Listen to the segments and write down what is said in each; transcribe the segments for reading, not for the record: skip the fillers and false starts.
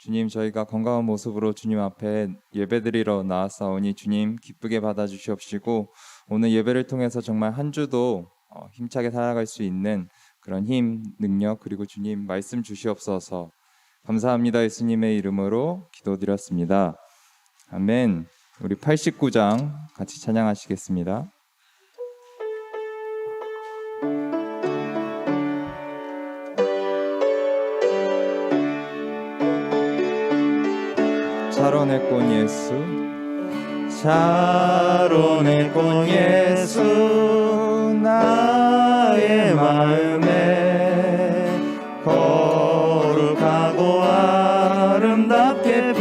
주님, 저희가 건강한 모습으로 주님 앞에 예배드리러 나왔사오니 주님 기쁘게 받아주시옵시고, 오늘 예배를 통해서 정말 한 주도 힘차게 살아갈 수 있는 그런 힘, 능력, 그리고 주님 말씀 주시옵소서. 감사합니다. 예수님의 이름으로 기도드렸습니다. 아멘. 우리 89장 같이 찬양하시겠습니다. 샤론의 꽃 예수, 샤론의 꽃 예수, 나의 마음에 거룩하고 아름답게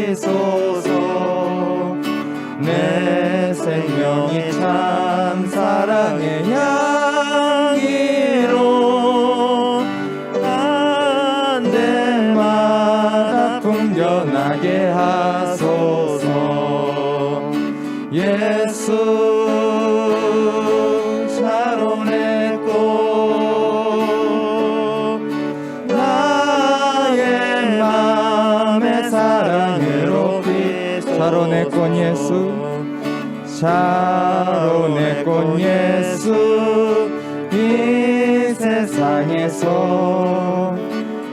피소서. 내 생명이 참 사랑의 향기로 한 데마다 풍겨나게 하소서. 예수 샤론의 꽃, 나의 맘의 사랑으로 피소서. 샤론의 꽃 예수, 샤론의 꽃 예수, 이 세상에서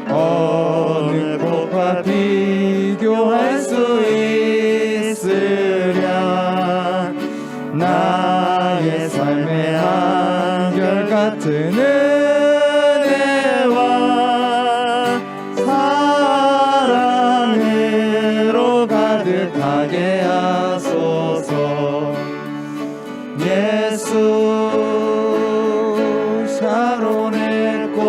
어느 꽃과 비교할 수 있으랴. 나의 삶의 한결같은 은혜와 사랑으로 가득하게 하소서. 예수 샤론의 꽃,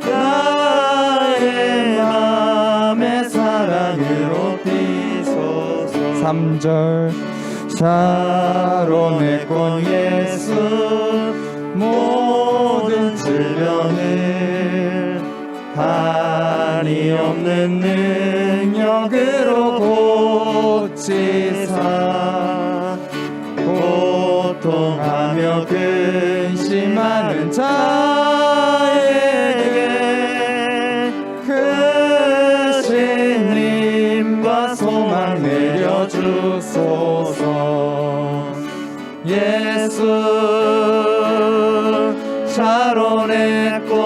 나의 맘의 사랑으로 피소서. 3절 샤론의 꽃 예수, 모든 질병을 한이 없는 능력으로 고치사, 고통하며 근심하는 자에게 크신 힘과 소망 내려주소서. 예수 샤론의 꽃,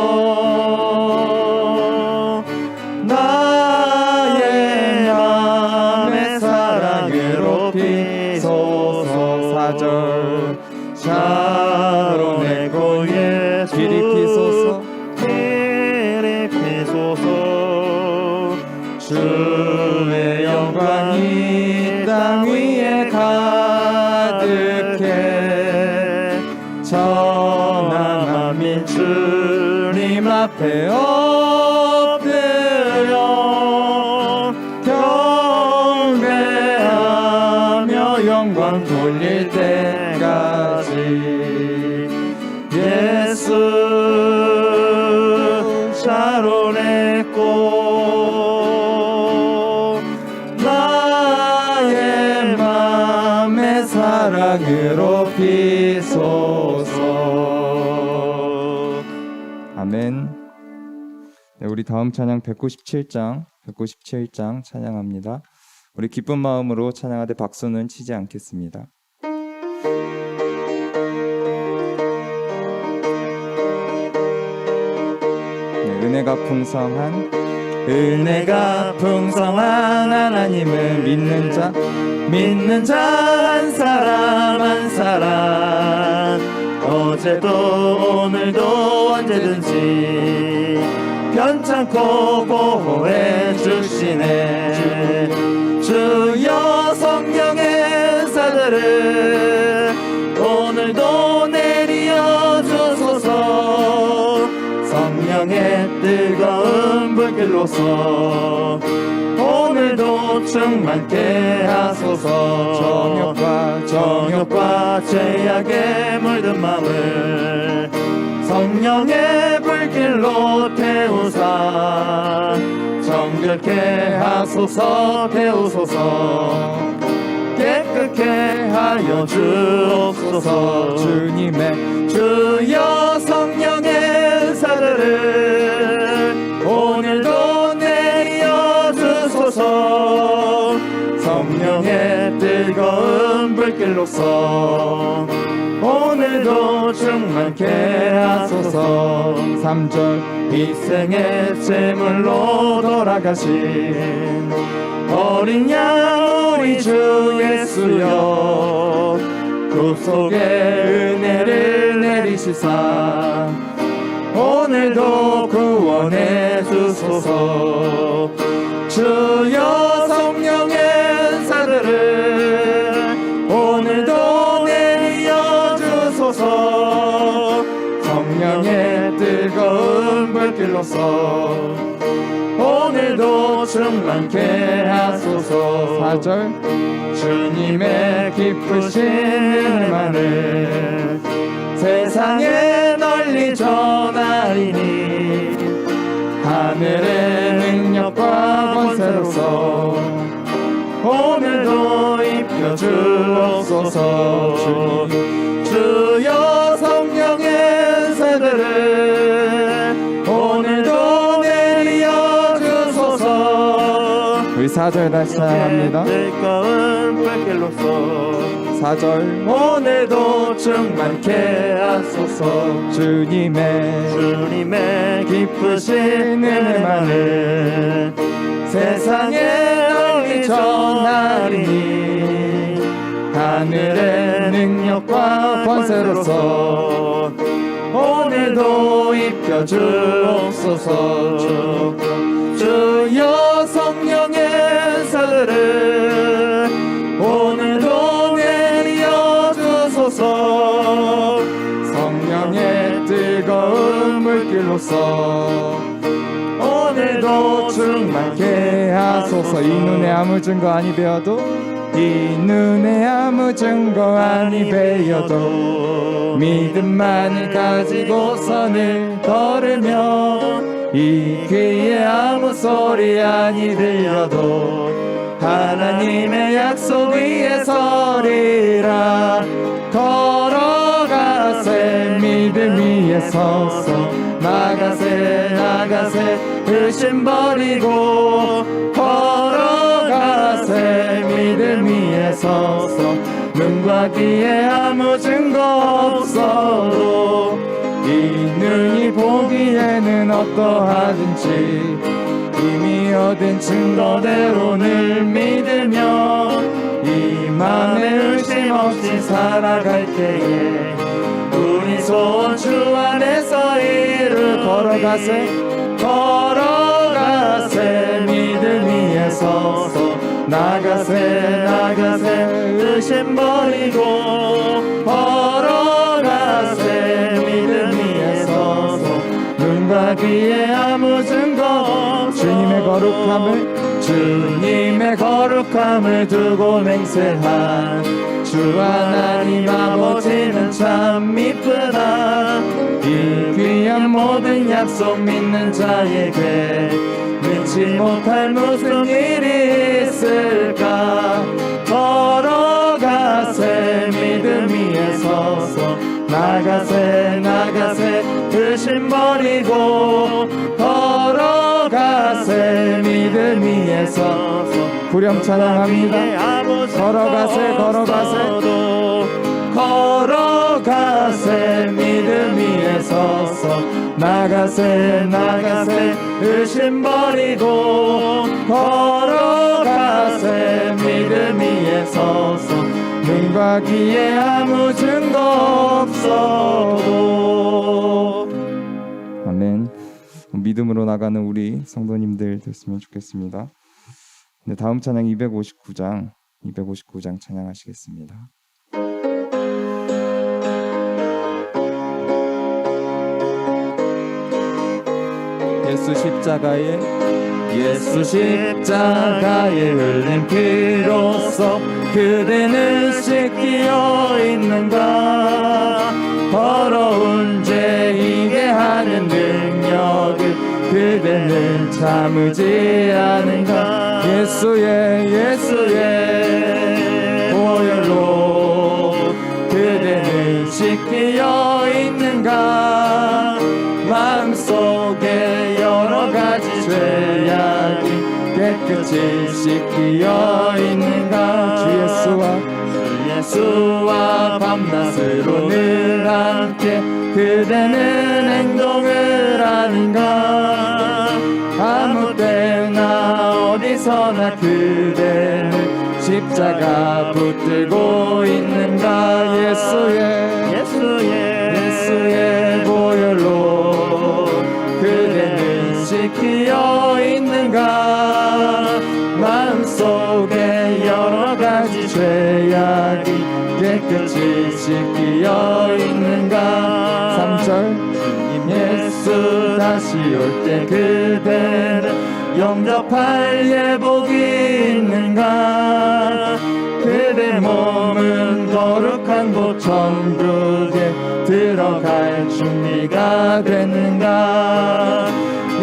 나의 맘의 사랑으로 피소서. 4절 샤론의 꽃 예수, 길이 피소서, 길이 피소서. 주의 영광이 땅 위에 가득해, 전함인 주님 앞에 엎드려 경배하며 영광 돌릴 때까지. 예수 샤론의 꽃, 나의 맘의 사랑으로 피소서. 아멘. 네, 우리 다음 찬양 197장 찬양합니다. 우리 기쁜 마음으로 찬양하되 박수는 치지 않겠습니다. 네, 은혜가 풍성한 하나님을 믿는 자 한 사람 어제도 오늘도 언제든지 편찮고 보호해 주시네. 주여 성령의 은사들을 오늘도 내려 주소서. 성령의 뜨거운 불길로서 오늘도 충만케 하소서. 정욕과 죄악에 물든 마음을 성령의 불길로 태우사 정결케 하소서. 태우소서. 깨끗게 하여 주옵소서. 주여 성령의 은사들을 불길로서 오늘도 충만케 하소서. 3절 희생의 제물로 돌아가신 어린 양 우리 주 예수여, 구속의 은혜를 내리시사 오늘도 구원해 주소서. 주여 성령의 은사들을 오늘도 내려 주소서. 성령의 뜨거운 불길로서 오늘도 충만케 하소서. 4절 주님의 기쁘신 은혜만을 세상에 널리 전하리니 하늘의 능력과 권세로서 오늘도 입혀 주옵소서. 주여 성령의 은사들을 오늘도 내려 주소서. 우리 4절 다시 찬양합니다. 뜨거운 불길로서 4절 오늘도 충만케 하소서. 주님의 기쁘신 은혜만을 세상에 널리 전하리니 하늘의 능력과 권세로서 오늘도 입혀 주옵소서. 주여 성령의 은사들을 오늘도 내려 주소서. 성령의 뜨거운 물길로서 오늘도 충만케 하소서. 이 눈에 아무 증거 아니 되어도 이 눈에 아무 증거 아니 되어도 믿음만을 가지고 선을 걸으며 이 귀에 아무 소리 아니 들려도 하나님의 약속 위에 서리라. 걸어가세 믿음 위에 서서 나가세 의심 버리고 걸어가세 믿음 위에 서서 눈과 귀에 아무 증거 없어도 이 눈이 보기에는 어떠하든지 이미 얻은 증거대로 늘 믿으며 이 맘에 의심 없이 살아갈 때에 우리 소원 주 안에서 이루. 걸어가세 믿음 위에 서서 나가세 의심 버리고 걸어가세 믿음 위에 서서 눈과 귀에 아무 증거 주님의 거룩함을 두고 맹세한 주 하나님 아버지는 참 이쁘다. 이 귀한 모든 약속 믿는 자에게 능치 못할 무슨 일이 있을까. 걸어가세 믿음 위에 서서 나가세 의심 버리고 걸어가세 믿음 위에 서서 구령 찬양합니다. 걸어가세 믿음 위에 서서 나가세 의심 버리고 걸어가세 믿음 위에 서서 눈과 귀에 아무 증거 없어도. 아멘. 믿음으로 나가는 우리 성도님들 됐으면 좋겠습니다. 네, 다음 찬양 259장 찬양하시겠습니다. 예수 십자가에 흘린 피로써 그대는 씻기어 있는가. 더러운 죄 이게 하는 능력을 그대는 참으지 않은가. 예수의 보혈로 그대는 씻기어 있는가. 마음속에 여러 가지 죄악이 깨끗이 씻기어 있는가. 주 예수와 밤낮으로 늘 함께 그대는 행동을 하는가 아무 때나 어디서나 그대는 십자가 붙들고 있는가 예수의 보혈로 그대는 씻기어 있는가 마음속에 여러 가지 죄악이 깨끗이 씻기어 있는가 3절 주님 예수 다시 올 때 그대는 영접할 예복이 있는가 그대 몸은 거룩한 곳 천국에 들어갈 준비가 됐는가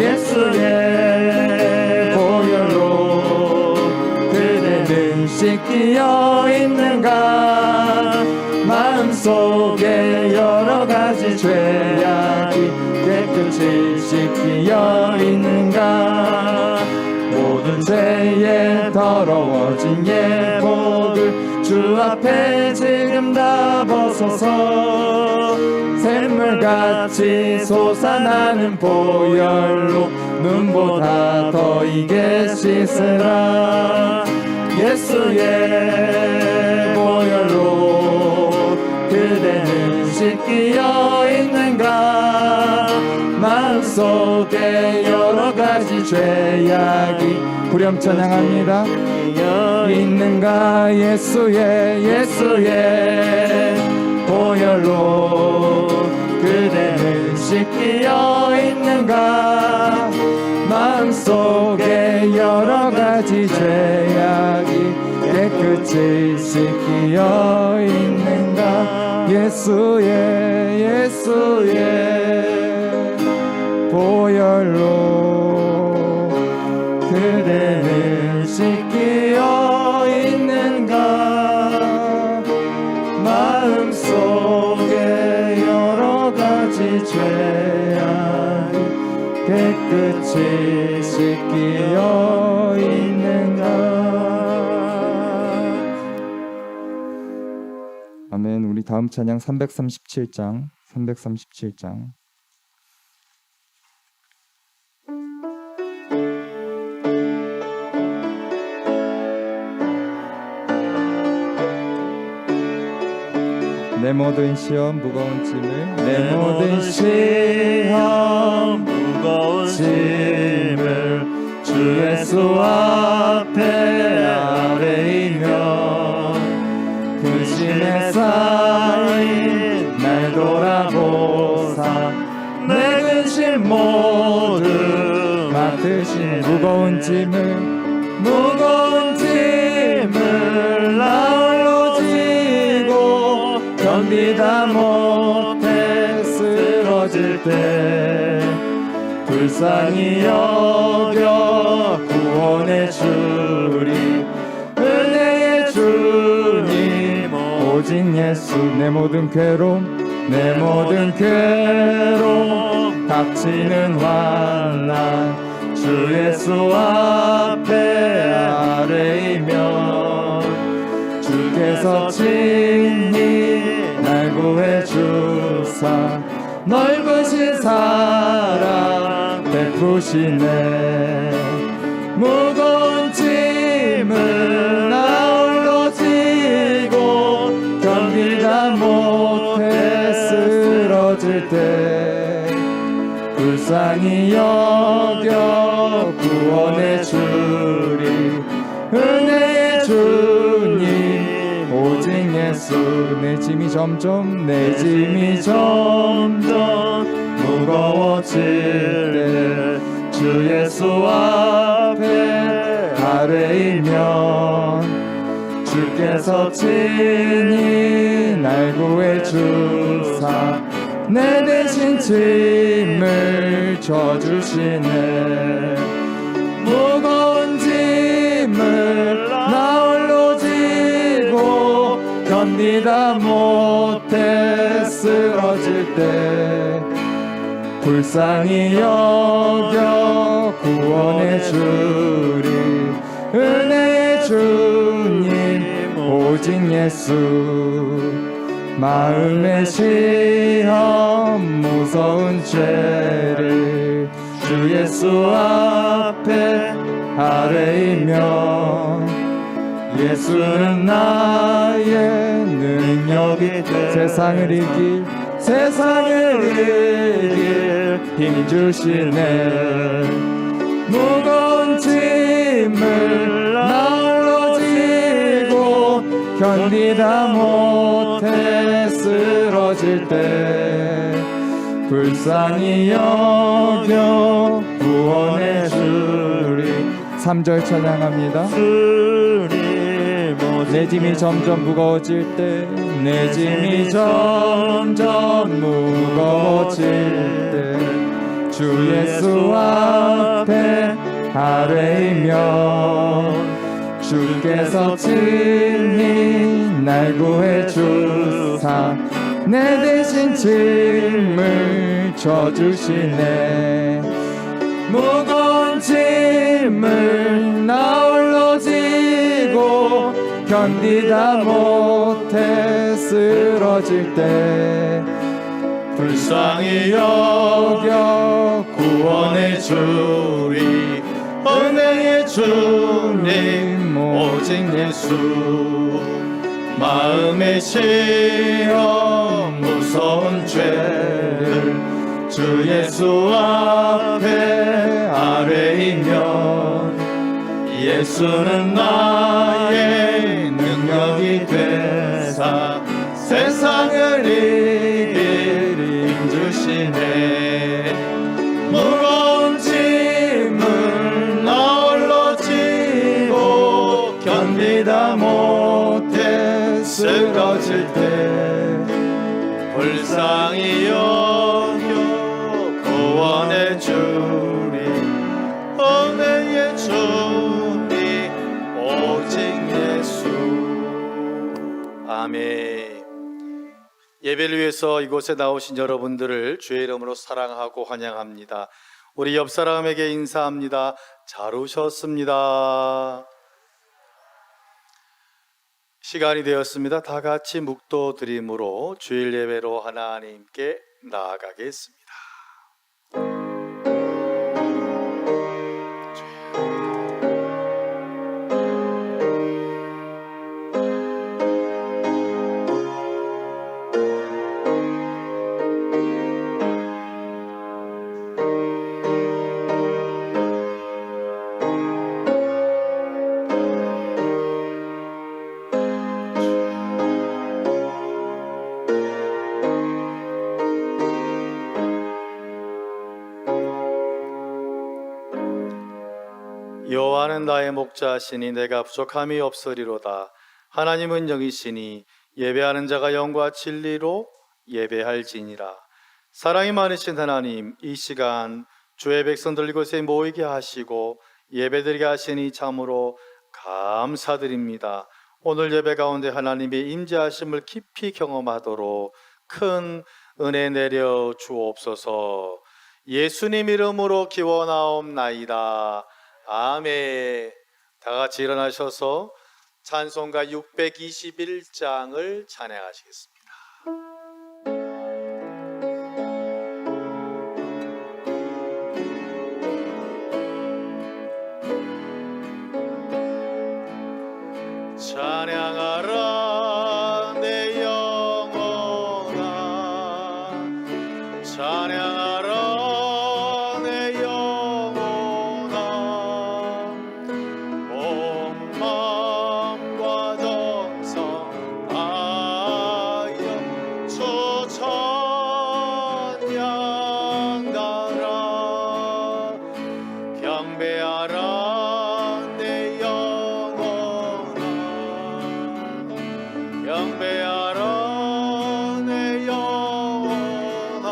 예수의 보혈로 그대는 씻기어 있는가 마음속에 여러 가지 죄악이 깨끗이 씻기어 있는가 모든 죄에 더러워진 예복을 주 앞에 지금 다 벗어서 샘물같이 솟아나는 보혈로 눈보다 더 이게 씻으라 예수의 보혈로 그대는 씻기어 있는가 마음속에 여러 가지 죄악이 후렴 찬양합니다 있는가 예수의 보혈로 그대는 씻기어 있는가 마음속에 여러 가지 죄악이 깨끗이 씻기어 있는가 예수의 보혈로 그대는 씻기어 있는가 마음속에 여러 가지 죄악이 깨끗이 씻기어 있는가 아멘. 우리 다음 찬양 337장 내 모든 시험 무거운 짐을 내 모든 시험 무거운 짐을 주 예수 앞에 아뢰이며 그 짐에 쌓인 날 돌아보사 내 근심 모두 맡으신 무거운 짐을 나홀로 지고 견디다 못해 쓰러질 때 불쌍히 여겨 구원해 주리 은혜의 주님 오직 예수 내 모든 괴로움 닥치는 환난 주 예수 앞에 아뢰이며 주께서 친히 날 구해 주사 넓으신 사랑 베푸시네 무거운 짐을 나홀로 지고 견디다 못해 쓰러질 때 불쌍히 여겨 구원해 주리 은혜의 주님 오직 예수 내 짐이 점점 무거워질 때 주 예수 앞에 아뢰이면 주께서 친히 날 구해 주사 내 대신 짐을 져주시네 무거운 짐을 나홀로 지고 견디다 못해 쓰러질 때 불쌍히 여겨 구원해 주리 은혜의 주님 오직 오직 예수. 마음의 시험 무서운 죄를 주 예수 앞에 아뢰이며 예수는 나의 능력이 돼 세상을 이길 힘 주시네. 무거운 짐을 나홀로 지고 견디다 못해 쓰러질 때 불쌍히 여겨 구원해 주리. 3절 찬양합니다. 내 짐이 점점 무거워질 때, 내 짐이 점점 무거워질 때 주 예수 앞에 아뢰이며 주께서 친히 날 구해 주사 내 대신 짐을 져주시네. 무거운 짐을 나 홀로 지고 견디다 못해 쓰러질 때 불쌍히 여겨 구원해 주리. 은혜의 주님 오직 예수. 마음의 시험 무서운 죄를 주 예수 앞에 아뢰이며 예수는 나의 능력이 되사 세상을 이길 힘 주시네. 무거운 짐을 나 홀로 지고 견디다 못해 쓰러질 때 불쌍히 여겨 구원해 주리. 은혜의 주님 오직 예수. 아멘. 예배를 위해서 이곳에 나오신 여러분들을 주의 이름으로 사랑하고 환영합니다. 우리 옆 사람에게 인사합니다. 잘 오셨습니다. 시간이 되었습니다. 다 같이 묵도 드림으로 주일 예배로 하나님께 나아가겠습니다. 여호와는 나의 목자시니 내가 부족함이 없으리로다. 하나님은 영이시니 예배하는 자가 영과 진리로 예배할지니라. 사랑이 많으신 하나님, 이 시간 주의 백성들 이곳에 모이게 하시고 예배드리게 하시니 참으로 감사드립니다. 오늘 예배 가운데 하나님의 임재하심을 깊이 경험하도록 큰 은혜 내려 주옵소서. 예수님 이름으로 기원하옵나이다. 아멘. 다 같이 일어나셔서 찬송가 621장을 찬양하시겠습니다. 찬양하라 내 영혼아, 찬양하라 내 영혼아, 온 마음과 정성 다하여 주 찬양하라. 경배하라 내 영혼아, 경배하라 내 영혼아,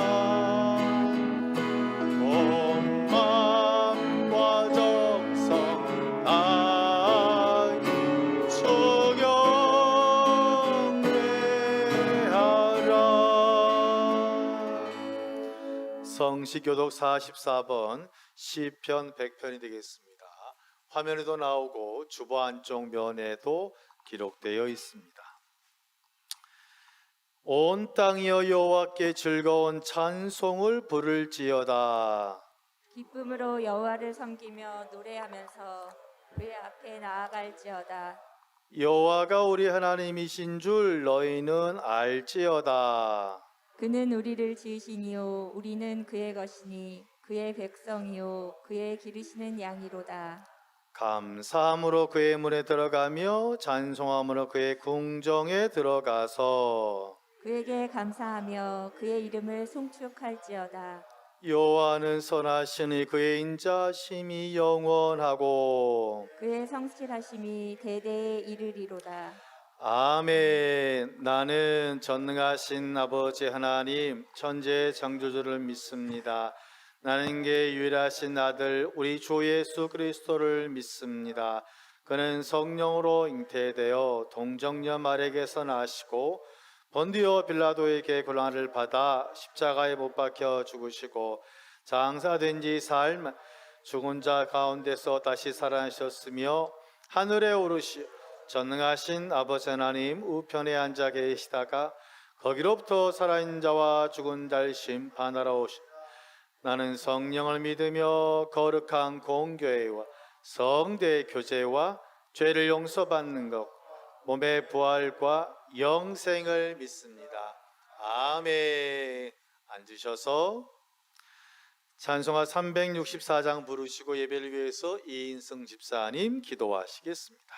온 마음과 정성 다하여 주 경배하라. 성시교독 44번 시편 100편이 되겠습니다. 화면에도 나오고 주보 안쪽 면에도 기록되어 있습니다. 온 땅이여 여호와께 즐거운 찬송을 부를지어다. 기쁨으로 여호와를 섬기며 노래하면서 그의 앞에 나아갈지어다. 여호와가 우리 하나님이신 줄 너희는 알지어다. 그는 우리를 지으시니요 우리는 그의 것이니 그의 백성이요 그의 기르시는 양이로다. 감사함으로 그의 문에 들어가며 찬송함으로 그의 궁정에 들어가서 그에게 감사하며 그의 이름을 송축할지어다. 여호와는 선하시니 그의 인자심이 영원하고 그의 성실하심이 대대에 이르리로다. 아멘. 나는 전능하신 아버지 하나님 천지의 창조주를 믿습니다. 나는 게 유일하신 아들 우리 주 예수 그리스도를 믿습니다. 그는 성령으로 잉태되어 동정녀 마리아에게서 나시고 본디오 빌라도에게 고난을 받아 십자가에 못 박혀 죽으시고 장사된 지 사흘 만 죽은 자 가운데서 다시 살아나셨으며 하늘에 오르시 전능하신 아버지 하나님 우편에 앉아 계시다가 거기로부터 살아있는 자와 죽은 자를 심판하러 오시. 나는 성령을 믿으며 거룩한 공교회와 성대 교제와 죄를 용서받는 것 몸의 부활과 영생을 믿습니다. 아멘. 앉으셔서 찬송가 364장 부르시고 예배를 위해서 이인승 집사님 기도하시겠습니다.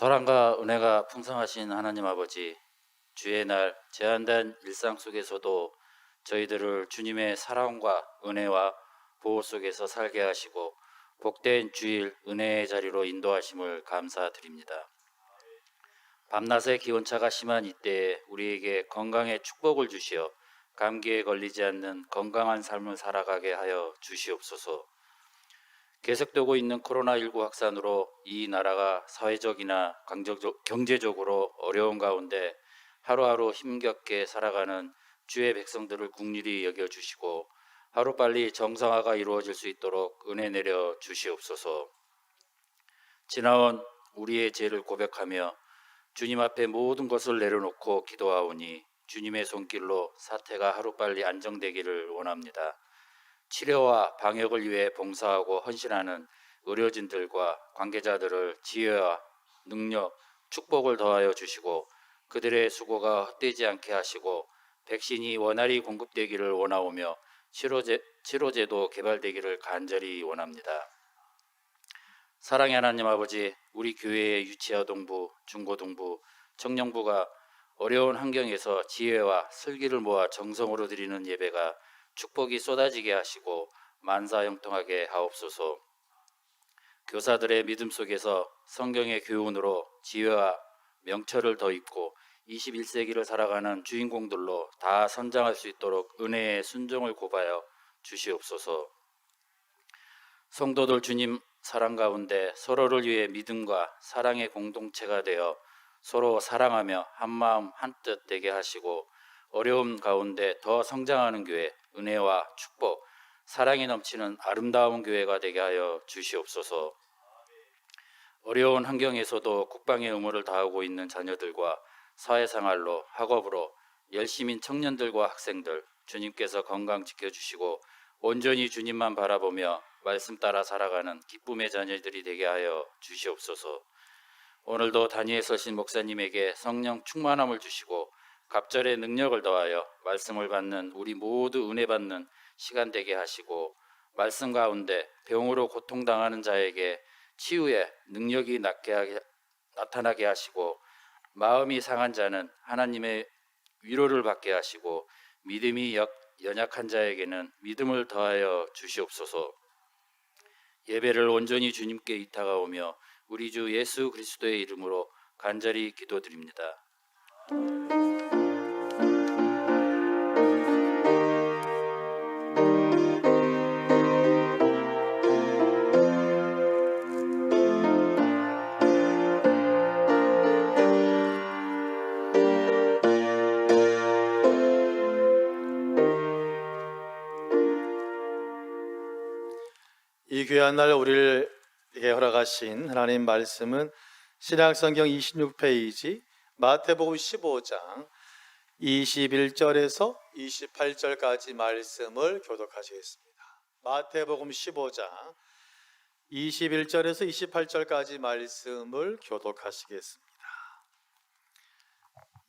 사랑과 은혜가 풍성하신 하나님 아버지, 주의 날 제한된 일상 속에서도 저희들을 주님의 사랑과 은혜와 보호 속에서 살게 하시고 복된 주일 은혜의 자리로 인도하심을 감사드립니다. 밤낮의 기온차가 심한 이때에 우리에게 건강의 축복을 주시어 감기에 걸리지 않는 건강한 삶을 살아가게 하여 주시옵소서. 계속되고 있는 코로나19 확산으로 이 나라가 사회적이나 경제적으로 어려운 가운데 하루하루 힘겹게 살아가는 주의 백성들을 긍휼히 여겨주시고 하루빨리 정상화가 이루어질 수 있도록 은혜 내려 주시옵소서. 지나온 우리의 죄를 고백하며 주님 앞에 모든 것을 내려놓고 기도하오니 주님의 손길로 사태가 하루빨리 안정되기를 원합니다. 치료와 방역을 위해 봉사하고 헌신하는 의료진들과 관계자들을 지혜와 능력, 축복을 더하여 주시고 그들의 수고가 헛되지 않게 하시고 백신이 원활히 공급되기를 원하오며 치료제도 개발되기를 간절히 원합니다. 사랑의 하나님 아버지, 우리 교회의 유치아동부, 중고등부, 청년부가 어려운 환경에서 지혜와 슬기를 모아 정성으로 드리는 예배가 축복이 쏟아지게 하시고 만사형통하게 하옵소서. 교사들의 믿음 속에서 성경의 교훈으로 지혜와 명철을 더입고 21세기를 살아가는 주인공들로 다 선장할 수 있도록 은혜의 순종을 고바여 주시옵소서. 성도들 주님 사랑 가운데 서로를 위해 믿음과 사랑의 공동체가 되어 서로 사랑하며 한마음 한뜻 되게 하시고 어려움 가운데 더 성장하는 교회, 은혜와 축복, 사랑이 넘치는 아름다운 교회가 되게 하여 주시옵소서. 어려운 환경에서도 국방의 의무를 다하고 있는 자녀들과 사회생활로 학업으로 열심인 청년들과 학생들, 주님께서 건강 지켜주시고 온전히 주님만 바라보며 말씀 따라 살아가는 기쁨의 자녀들이 되게 하여 주시옵소서. 오늘도 단위에 서신 목사님에게 성령 충만함을 주시고 갑절의 능력을 더하여 말씀을 받는 우리 모두 은혜 받는 시간 되게 하시고 말씀 가운데 병으로 고통당하는 자에게 치유의 능력이 나타나게 하시고 마음이 상한 자는 하나님의 위로를 받게 하시고 믿음이 연약한 자에게는 믿음을 더하여 주시옵소서. 예배를 온전히 주님께 이타가오며 우리 주 예수 그리스도의 이름으로 간절히 기도드립니다. 이 귀한 날 우리에게 허락하신 하나님 말씀은 신약성경 26페이지 마태복음 15장 21절에서 28절까지 말씀을 교독하시겠습니다. 마태복음 15장 21절에서 28절까지 말씀을 교독하시겠습니다.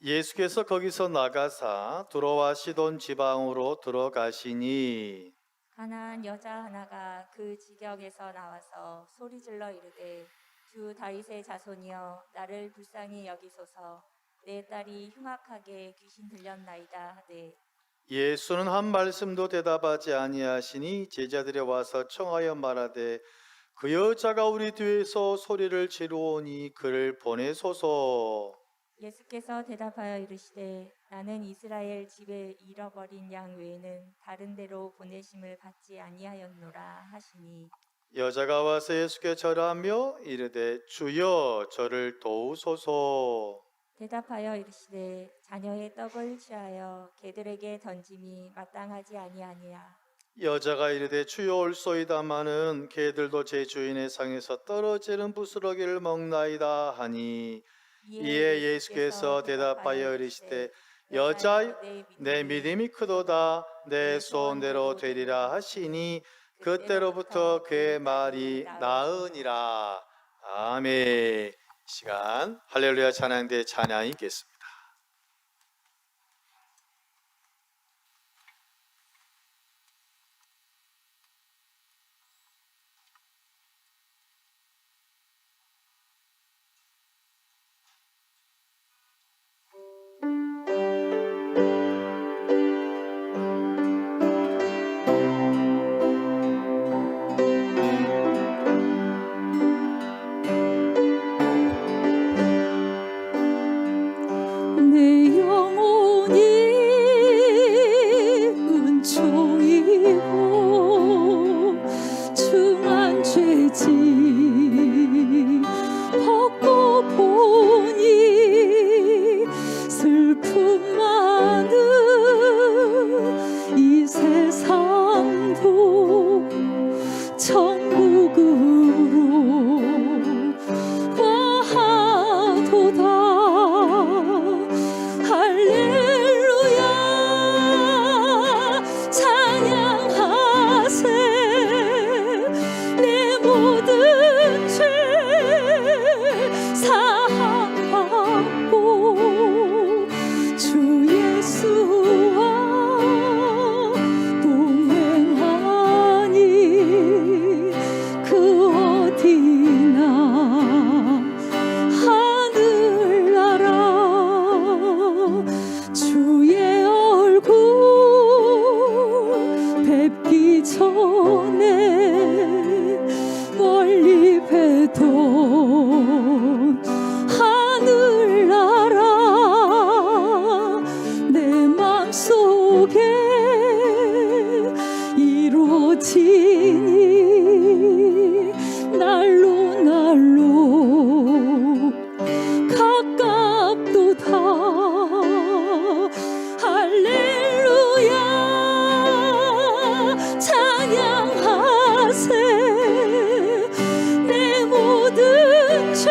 예수께서 거기서 나가사 두로와 시돈 지방으로 들어가시니 가나안 여자 하나가 그 지경에서 나와서 소리질러 이르되 주 다윗의 자손이여 나를 불쌍히 여기소서 내 딸이 흉악하게 귀신 들렸나이다 하되 예수는 한 말씀도 대답하지 아니하시니 제자들이 와서 청하여 말하되 그 여자가 우리 뒤에서 소리를 지르오니 그를 보내소서. 예수께서 대답하여 이르시되 나는 이스라엘 집에 잃어버린 양 외에는 다른 데로 보내심을 받지 아니하였노라 하시니 여자가 와서 예수께 절하며 이르되 주여 저를 도우소서. 대답하여 이르시되 자녀의 떡을 취하여 개들에게 던짐이 마땅하지 아니하니라. 여자가 이르되 주여 올소이다마는 개들도 제 주인의 상에서 떨어지는 부스러기를 먹나이다 하니 이에 예수께서 대답하여 이르시되 여자 내 믿음이 크도다 내 소원대로 되리라 하시니 그때로부터 그의 말이 나으니라. 아멘. 시간 할렐루야 찬양대 찬양이 있겠습니다. 속에 이루어지니 날로 날로 가깝도다. 할렐루야 찬양하세. 내 모든 죄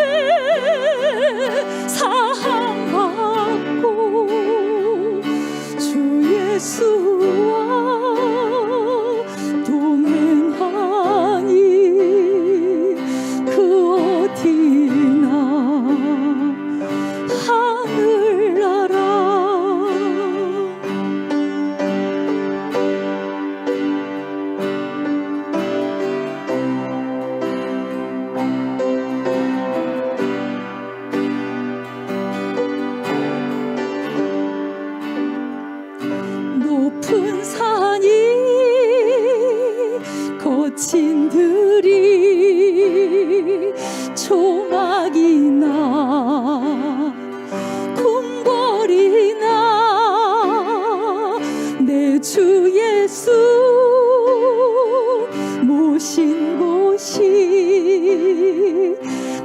사함받고 주 예수와 동행하니 그 어디나 하늘나라. 높은 산이 거친 들이 조막이나 궁궐이나 내 주 예수 모신 곳이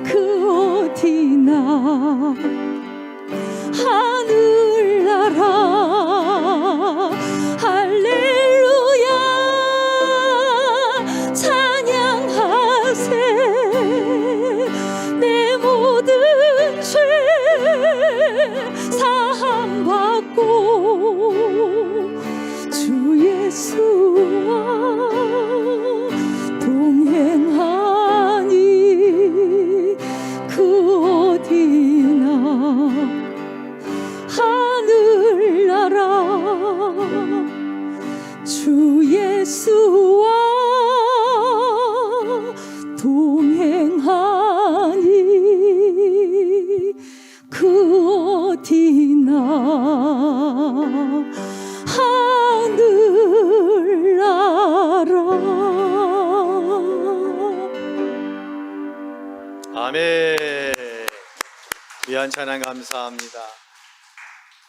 그 어디나 하늘나라. 할렐루야 찬양하세. 내 모든 죄 사함받고 주 예수와 동행하니 그 어디나 하늘나라. 주 예수와 동행하니 그 어디나 하늘나라. 아멘. 귀한 찬양 감사합니다.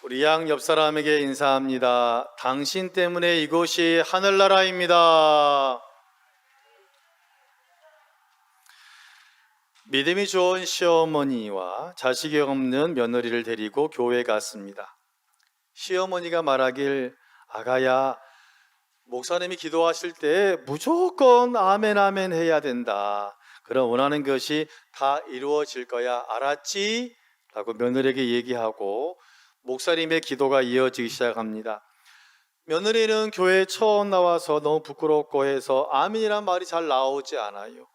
우리 양 옆 사람에게 인사합니다. 당신 때문에 이곳이 하늘나라입니다. 믿음이 좋은 시어머니와 자식이 없는 며느리를 데리고 교회에 갔습니다. 시어머니가 말하길, 아가야, 목사님이 기도하실 때 무조건 아멘 아멘 해야 된다. 그럼 원하는 것이 다 이루어질 거야. 알았지? 라고 며느리에게 얘기하고 목사님의 기도가 이어지기 시작합니다. 며느리는 교회에 처음 나와서 너무 부끄럽고 해서 아멘이란 말이 잘 나오지 않아요.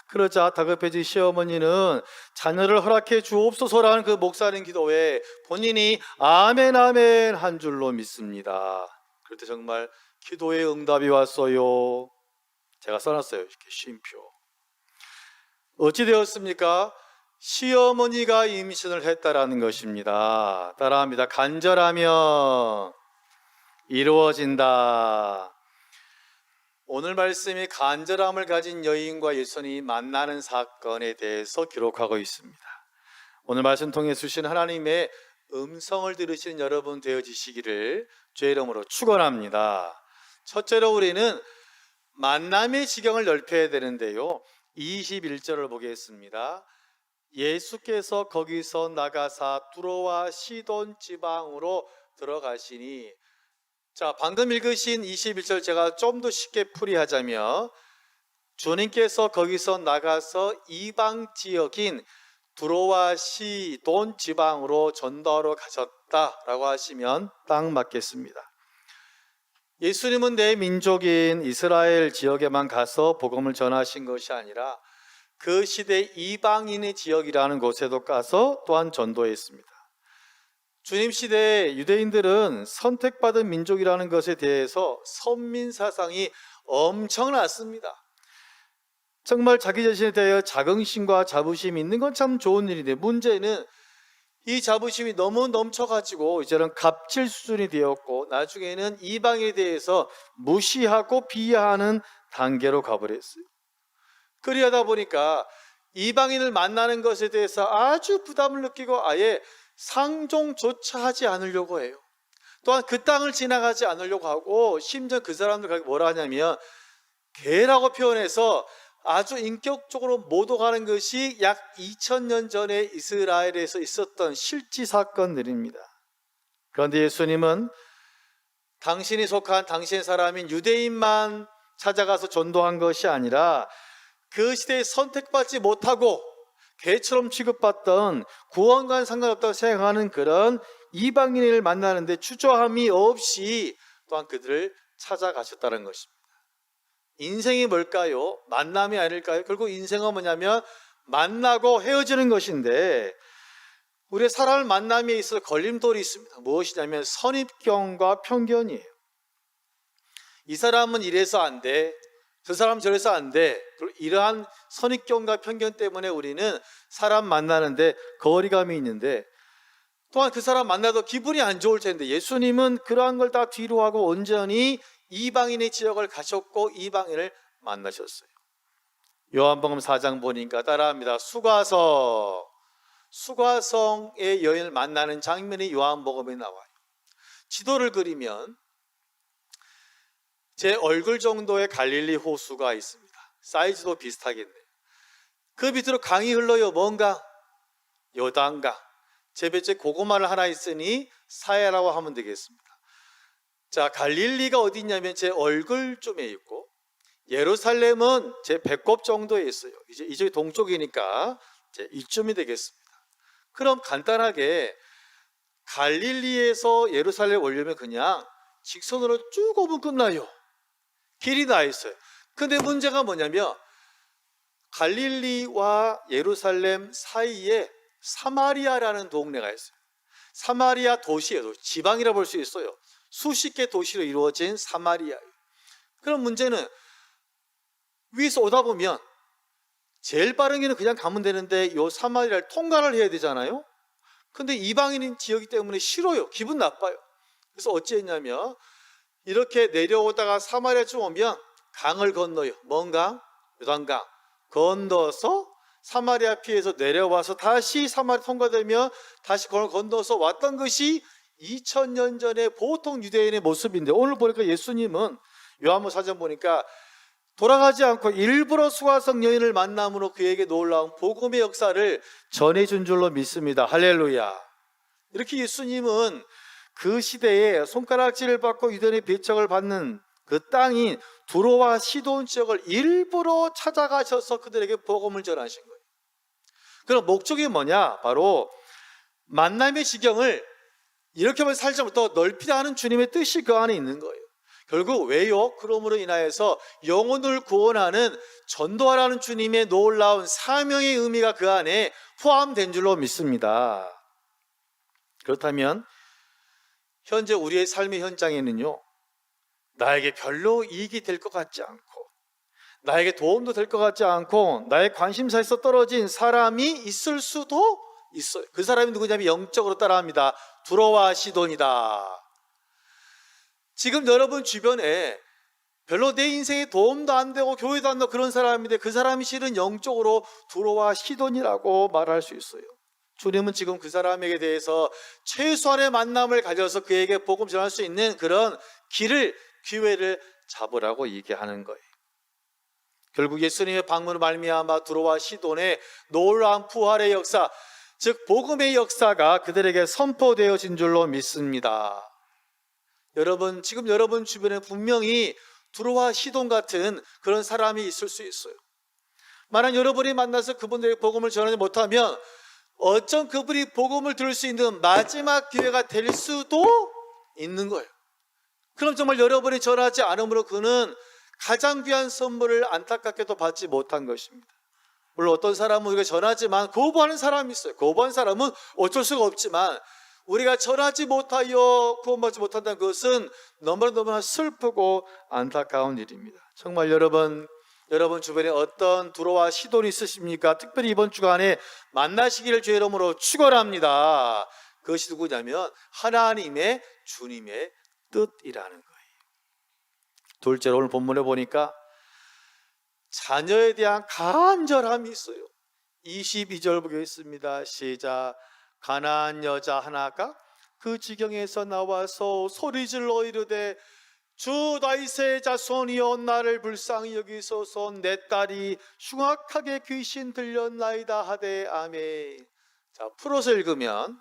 그러자 다급해진 시어머니는 자녀를 허락해 주옵소서라는 그 목사님 기도에 본인이 아멘 아멘 한 줄로 믿습니다. 그럴 때 정말 기도의 응답이 왔어요. 제가 써놨어요. 이렇게 쉼표. 어찌 되었습니까? 시어머니가 임신을 했다라는 것입니다. 따라합니다. 간절하면 이루어진다. 오늘 말씀이 간절함을 가진 여인과 예수님이 만나는 사건에 대해서 기록하고 있습니다. 오늘 말씀 통해 주신 하나님의 음성을 들으시는 여러분 되어지시기를 주의 이름으로 축원합니다. 첫째로 우리는 만남의 지경을 넓혀야 되는데요. 21절을 보겠습니다. 예수께서 거기서 나가사 두로와 시돈 지방으로 들어가시니, 자, 방금 읽으신 21절 제가 좀 더 쉽게 풀이하자면, 주님께서 거기서 나가서 이방 지역인 두로와 시돈 지방으로 전도하러 가셨다라고 하시면 딱 맞겠습니다. 예수님은 내 민족인 이스라엘 지역에만 가서 복음을 전하신 것이 아니라 그 시대 이방인의 지역이라는 곳에도 가서 또한 전도했습니다. 주님 시대에 유대인들은 선택받은 민족이라는 것에 대해서 선민 사상이 엄청났습니다. 정말 자기 자신에 대하여 자긍심과 자부심이 있는 건 참 좋은 일인데, 문제는 이 자부심이 너무 넘쳐가지고 이제는 갑질 수준이 되었고, 나중에는 이방인에 대해서 무시하고 비하하는 단계로 가버렸어요. 그리하다 보니까 이방인을 만나는 것에 대해서 아주 부담을 느끼고 아예 상종조차 하지 않으려고 해요. 또한 그 땅을 지나가지 않으려고 하고 심지어 그 사람들 뭐라 하냐면 개라고 표현해서 아주 인격적으로 모독하는 것이 약 2000년 전에 이스라엘에서 있었던 실지 사건들입니다. 그런데 예수님은 당신이 속한 당신의 사람인 유대인만 찾아가서 전도한 것이 아니라 그 시대에 선택받지 못하고 개처럼 취급받던 구원과는 상관없다고 생각하는 그런 이방인을 만나는데 주저함이 없이 또한 그들을 찾아가셨다는 것입니다. 인생이 뭘까요? 만남이 아닐까요? 결국 인생은 뭐냐면 만나고 헤어지는 것인데 우리의 사람을 만남에 있어서 걸림돌이 있습니다. 무엇이냐면 선입견과 편견이에요. 이 사람은 이래서 안 돼, 저 사람은 저래서 안 돼. 이러한 선입견과 편견 때문에 우리는 사람 만나는데 거리감이 있는데 또한 그 사람 만나도 기분이 안 좋을 텐데 예수님은 그러한 걸 다 뒤로하고 온전히 이방인의 지역을 가셨고 이방인을 만나셨어요. 요한복음 4장 보니까 따라합니다. 수가성의 여인을 만나는 장면이 요한복음에 나와요. 지도를 그리면 제 얼굴 정도의 갈릴리 호수가 있습니다. 사이즈도 비슷하겠네요. 그 밑으로 강이 흘러요. 뭔가? 요단강. 제 배째 고구마를 하나 있으니 사야라고 하면 되겠습니다. 자, 갈릴리가 어디 있냐면 제 얼굴쯤에 있고 예루살렘은 제 배꼽 정도에 있어요. 이제 이쪽이 동쪽이니까 이제 이쯤이 되겠습니다. 그럼 간단하게 갈릴리에서 예루살렘 오려면 그냥 직선으로 쭉 오면 끝나요. 길이 나 있어요. 근데 문제가 뭐냐면 갈릴리와 예루살렘 사이에 사마리아라는 동네가 있어요. 사마리아 도시예요. 지방이라 볼 수 있어요. 수십 개 도시로 이루어진 사마리아예요. 그럼 문제는 위에서 오다 보면 제일 빠른 길은 그냥 가면 되는데 이 사마리아를 통과를 해야 되잖아요. 근데 이방인인 지역이기 때문에 싫어요. 기분 나빠요. 그래서 어찌했냐면 이렇게 내려오다가 사마리아쯤 오면 강을 건너요. 뭔 강? 요단강 건너서 사마리아 피해서 내려와서 다시 사마리아 통과되면 다시 그걸 건너서 왔던 것이 2000년 전에 보통 유대인의 모습인데 오늘 보니까 예수님은 요한복음 4장 보니까 돌아가지 않고 일부러 수가성 여인을 만남으로 그에게 놀라운 복음의 역사를 전해준 줄로 믿습니다. 할렐루야. 이렇게 예수님은 그 시대에 손가락질을 받고 유대인의 배척을 받는 그 땅인 두로와 시돈 지역을 일부러 찾아가셔서 그들에게 복음을 전하신 거예요. 그럼 목적이 뭐냐? 바로 만남의 지경을 이렇게 하면 살짝부터 넓히다 하는 주님의 뜻이 그 안에 있는 거예요. 결국 왜요? 그러므로 인하여서 영혼을 구원하는 전도하라는 주님의 놀라운 사명의 의미가 그 안에 포함된 줄로 믿습니다. 그렇다면 현재 우리의 삶의 현장에는요, 나에게 별로 이익이 될 것 같지 않고 나에게 도움도 될 것 같지 않고 나의 관심사에서 떨어진 사람이 있을 수도 있어요. 그 사람이 누구냐면 영적으로 따라합니다. 두로와 시돈이다. 지금 여러분 주변에 별로 내 인생에 도움도 안 되고 교회도 안 되고 그런 사람인데 그 사람이 실은 영적으로 두로와 시돈이라고 말할 수 있어요. 주님은 지금 그 사람에게 대해서 최소한의 만남을 가져서 그에게 복음 전할 수 있는 그런 기회를 잡으라고 얘기하는 거예요. 결국 예수님의 방문을 말미암아 두로와 시돈의 놀라운 부활의 역사, 즉 복음의 역사가 그들에게 선포되어진 줄로 믿습니다. 여러분, 지금 여러분 주변에 분명히 두로와 시돈 같은 그런 사람이 있을 수 있어요. 만약 여러분이 만나서 그분들에게 복음을 전하지 못하면 어쩜 그분이 복음을 들을 수 있는 마지막 기회가 될 수도 있는 거예요. 그럼 정말 여러분이 전하지 않으므로 그는 가장 귀한 선물을 안타깝게도 받지 못한 것입니다. 물론 어떤 사람은 우리가 전하지만 거부하는 사람이 있어요. 거부하는 사람은 어쩔 수가 없지만 우리가 전하지 못하여 구원받지 못한다는 것은 너무나 슬프고 안타까운 일입니다. 정말 여러분 주변에 어떤 두로와 시돈이 있으십니까? 특별히 이번 주간에 만나시기를 주의 이름으로 축원합니다. 그것이 누구냐면 하나님의 주님의 뜻이라는 거예요. 둘째로 오늘 본문에 보니까 자녀에 대한 간절함이 있어요. 22절 보겠습니다. 시작. 가나안 여자 하나가 그 지경에서 나와서 소리질러 이르되 주 다윗의 자손이여 나를 불쌍히 여기소서 내 딸이 흉악하게 귀신 들렸나이다 하되 아멘. 자, 풀어서 읽으면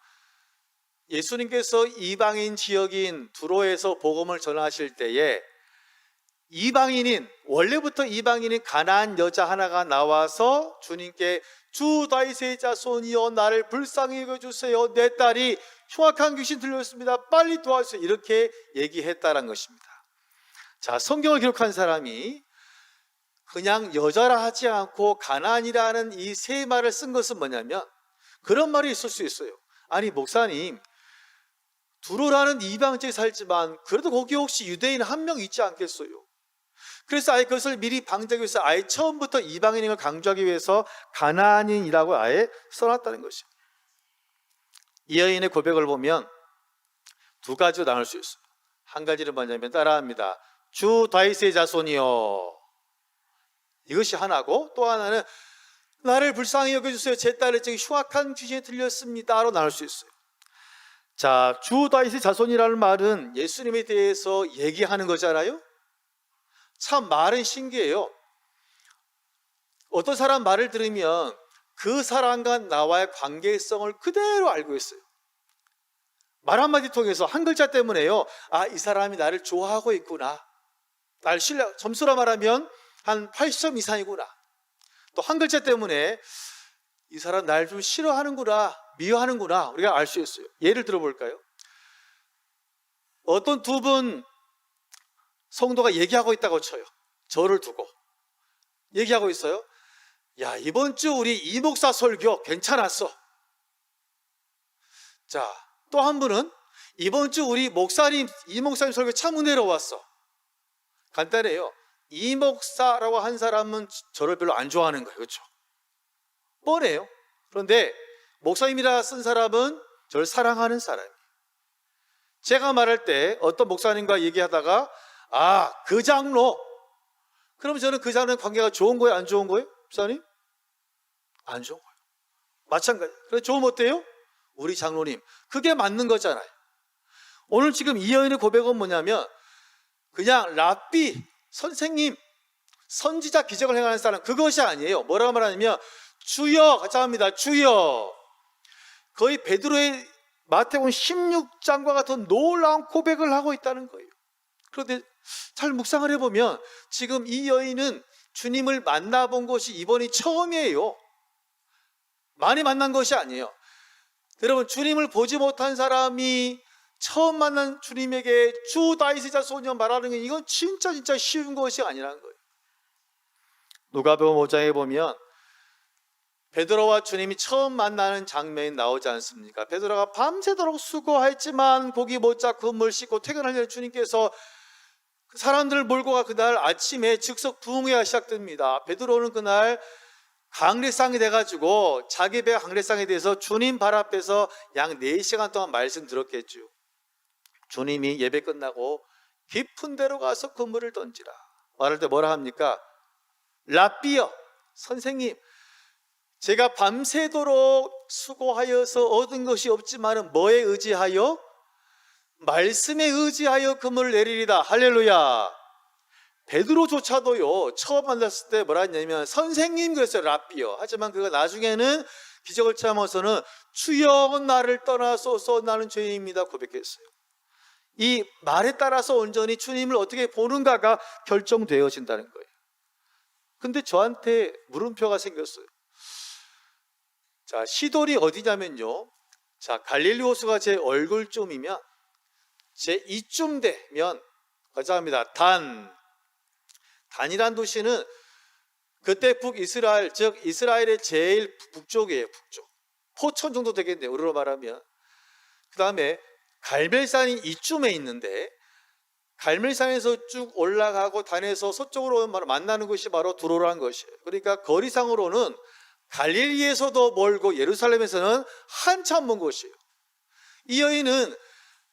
예수님께서 이방인 지역인 두로에서 복음을 전하실 때에 이방인인 원래부터 이방인인 가나안 여자 하나가 나와서 주님께 주 다윗의 자손이여 나를 불쌍히 여겨주세요. 내 딸이 흉악한 귀신 들렸습니다. 빨리 도와주세요. 이렇게 얘기했다는 것입니다. 자, 성경을 기록한 사람이 그냥 여자라 하지 않고 가나안이라는 이 세 말을 쓴 것은 뭐냐면 그런 말이 있을 수 있어요. 아니 목사님, 두로라는 이방 지역에 살지만 그래도 거기 혹시 유대인 한 명 있지 않겠어요? 그래서 아예 그것을 미리 방지하기 위해서 아예 처음부터 이방인임을 강조하기 위해서 가나안인이라고 아예 써놨다는 것이에요. 이 여인의 고백을 보면 두 가지로 나눌 수 있어요. 한 가지는 뭐냐면 따라합니다. 주 다윗의 자손이요, 이것이 하나고, 또 하나는 나를 불쌍히 여겨주세요. 제 딸의 지금 흉악한 귀신이 들렸습니다로 나눌 수 있어요. 자, 주 다윗의 자손이라는 말은 예수님에 대해서 얘기하는 거잖아요. 참 말은 신기해요. 어떤 사람 말을 들으면 그 사람과 나와의 관계성을 그대로 알고 있어요. 말 한마디 통해서 한 글자 때문에요. 아, 이 사람이 나를 좋아하고 있구나. 날 신뢰, 점수로 말하면 한 80점 이상이구나. 또 한 글자 때문에 이 사람 날 좀 싫어하는구나, 미워하는구나, 우리가 알 수 있어요. 예를 들어볼까요? 어떤 두 분 성도가 얘기하고 있다고 쳐요. 저를 두고 얘기하고 있어요. 야, 이번 주 우리 이 목사 설교 괜찮았어. 자, 또 한 분은 이번 주 우리 목사님, 이 목사님 설교 참 은혜로 왔어. 간단해요. 이 목사라고 한 사람은 저를 별로 안 좋아하는 거예요. 그렇죠? 뻔해요. 그런데 목사님이라 쓴 사람은 저를 사랑하는 사람이에요. 제가 말할 때 어떤 목사님과 얘기하다가 아, 그 장로, 그러면 저는 그 장로의 관계가 좋은 거예요? 안 좋은 거예요? 목사님? 안 좋은 거예요. 마찬가지. 그래서 좋으면 어때요? 우리 장로님, 그게 맞는 거잖아요. 오늘 지금 이 여인의 고백은 뭐냐면 그냥 랍비, 선생님, 선지자, 기적을 행하는 사람, 그것이 아니에요. 뭐라고 말하냐면 주여, 같이 합니다. 주여. 거의 베드로의 마태복음 16장과 같은 놀라운 고백을 하고 있다는 거예요. 그런데 잘 묵상을 해보면 지금 이 여인은 주님을 만나본 것이 이번이 처음이에요. 많이 만난 것이 아니에요. 여러분, 주님을 보지 못한 사람이 처음 만난 주님에게 주 다윗의 자손이여 말하는 게 이건 진짜 쉬운 것이 아니라는 거예요. 누가복음 5장에 보면 베드로와 주님이 처음 만나는 장면이 나오지 않습니까? 베드로가 밤새도록 수고했지만 고기 못 잡고 그물 씻고 퇴근하려는 주님께서 사람들을 몰고 가 그날 아침에 즉석 부흥회가 시작됩니다. 베드로는 그날 강례상이 돼가지고 자기 배 강례상에 대해서 주님 발 앞에서 약 4시간 동안 말씀 들었겠죠. 주님이 예배 끝나고 깊은 데로 가서 그물을 던지라 말할 때 뭐라 합니까? 랍비여, 선생님, 제가 밤새도록 수고하여서 얻은 것이 없지만 뭐에 의지하여? 말씀에 의지하여 그물을 내리리다. 할렐루야. 베드로조차도요, 처음 만났을 때 뭐라 했냐면 선생님 그랬어요. 랍비요. 하지만 그가 나중에는 기적을 체험해서는 주여 나를 떠나소서 나는 죄인입니다 고백했어요. 이 말에 따라서 온전히 주님을 어떻게 보는가가 결정되어진다는 거예요. 근데 저한테 물음표가 생겼어요. 자, 시돌이 어디냐면요, 자, 갈릴리 호수가 제 얼굴쯤이면 제 이쯤 되면 가자합니다. 단이란 도시는 그때 북이스라엘, 즉 이스라엘의 제일 북쪽이에요. 북쪽 포천 정도 되겠네요, 우리로 말하면. 그 다음에 갈멜산이 이쯤에 있는데 갈멜산에서 쭉 올라가고 단에서 서쪽으로 만나는 것이 바로 두로라는 것이에요. 그러니까 거리상으로는 갈릴리에서도 멀고 예루살렘에서는 한참 먼 곳이에요. 이 여인은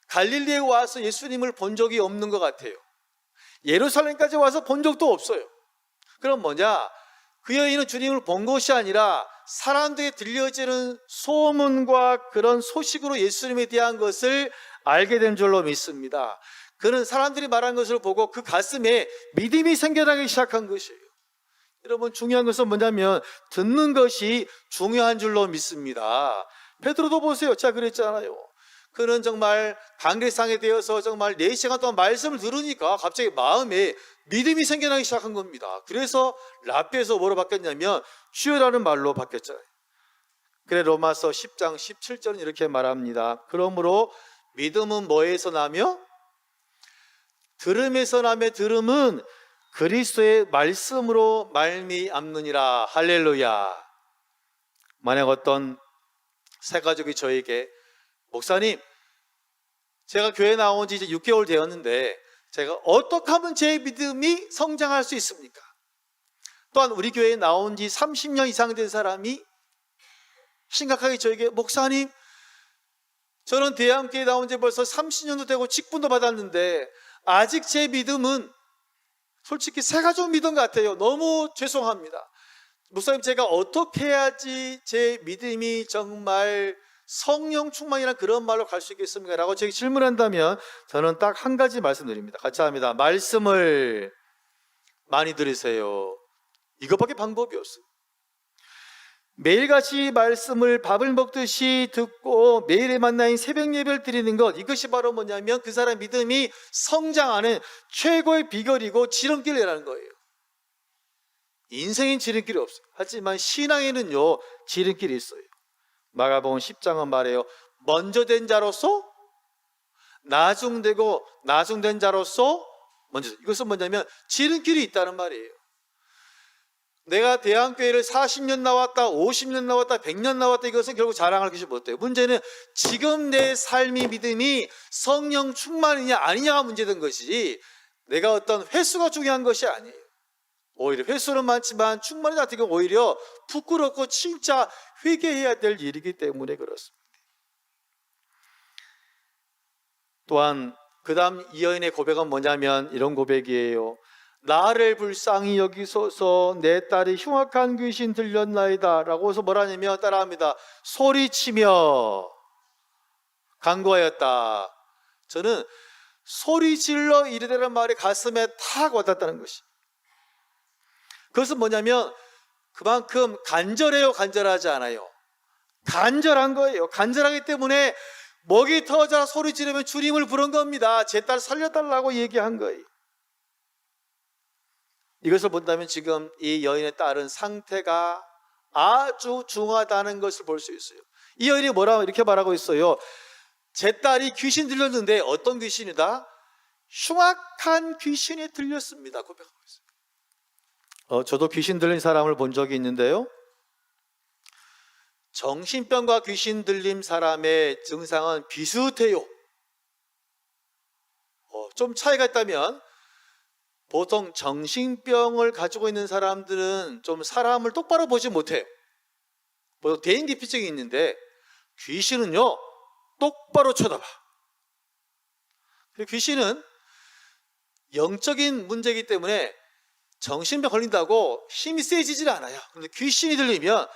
갈릴리에 와서 예수님을 본 적이 없는 것 같아요. 예루살렘까지 와서 본 적도 없어요. 그럼 뭐냐? 그 여인은 주님을 본 것이 아니라 사람들에게 들려지는 소문과 그런 소식으로 예수님에 대한 것을 알게 된 줄로 믿습니다. 그는 사람들이 말한 것을 보고 그 가슴에 믿음이 생겨나기 시작한 것이에요. 여러분, 중요한 것은 뭐냐면 듣는 것이 중요한 줄로 믿습니다. 베드로도 보세요. 제가 그랬잖아요. 그는 정말 강대상에 대해서 정말 4시간 동안 말씀을 들으니까 갑자기 마음에 믿음이 생겨나기 시작한 겁니다. 그래서 라피에서 뭐로 바뀌었냐면 주여라는 말로 바뀌었잖아요. 그래 로마서 10장 17절은 이렇게 말합니다. 그러므로 믿음은 뭐에서 나며? 들음에서 나며 들음은 그리스도의 말씀으로 말미암느니라. 할렐루야. 만약 어떤 새 가족이 저에게 목사님, 제가 교회 나온 지 이제 6개월 되었는데 제가 어떻게 하면 제 믿음이 성장할 수 있습니까? 또한 우리 교회에 나온 지 30년 이상 된 사람이 심각하게 저에게 목사님, 저는 대한교회에 나온 지 벌써 30년도 되고 직분도 받았는데 아직 제 믿음은 솔직히 새가족 믿음 같아요. 너무 죄송합니다. 목사님, 제가 어떻게 해야지 제 믿음이 정말 성령 충만이란 그런 말로 갈 수 있겠습니까? 라고 제가 질문한다면 저는 딱 한 가지 말씀드립니다. 같이 합니다. 말씀을 많이 들으세요. 이것밖에 방법이 없어요. 매일같이 말씀을 밥을 먹듯이 듣고 매일의 만나인 새벽 예배를 드리는 것, 이것이 바로 뭐냐면 그 사람 믿음이 성장하는 최고의 비결이고 지름길이라는 거예요. 인생엔 지름길이 없어요. 하지만 신앙에는요 지름길이 있어요. 마가복음 10장은 말해요. 먼저 된 자로서 나중되고 나중된 자로서 먼저. 이것은 뭐냐면 지름길이 있다는 말이에요. 내가 대한교회를 40년 나왔다, 50년 나왔다, 100년 나왔다, 이것은 결국 자랑할 것이 못돼요. 문제는 지금 내 삶의 믿음이 성령 충만이냐 아니냐가 문제된 것이지 내가 어떤 횟수가 중요한 것이 아니에요. 오히려 횟수는 많지만 충만이 같은 경우 오히려 부끄럽고 진짜 회개해야 될 일이기 때문에 그렇습니다. 또한 그 다음 이 여인의 고백은 뭐냐면 이런 고백이에요. 나를 불쌍히 여기소서, 내 딸이 흉악한 귀신 들렸나이다 라고 해서 뭐라냐면 따라합니다. 소리치며 간구하였다. 저는 소리질러 이르되는 말이 가슴에 탁 와닿았다는 것이, 그것은 뭐냐면 그만큼 간절해요, 간절하지 않아요? 간절한 거예요. 간절하기 때문에 목이 터져 소리 지르면 주님을 부른 겁니다. 제 딸 살려달라고 얘기한 거예요. 이것을 본다면 지금 이 여인의 딸은 상태가 아주 중하다는 것을 볼 수 있어요. 이 여인이 뭐라고 이렇게 말하고 있어요. 제 딸이 귀신 들렸는데 어떤 귀신이다? 흉악한 귀신이 들렸습니다. 고백하고 있어요. 저도 귀신 들린 사람을 본 적이 있는데요. 정신병과 귀신 들린 사람의 증상은 비슷해요. 좀 차이가 있다면 보통 정신병을 가지고 있는 사람들은 좀 사람을 똑바로 보지 못해요. 보통 대인기피증이 있는데 귀신은요 똑바로 쳐다봐. 귀신은 영적인 문제이기 때문에 정신병 걸린다고 힘이 세지질 않아요. 그런데 귀신이 들리면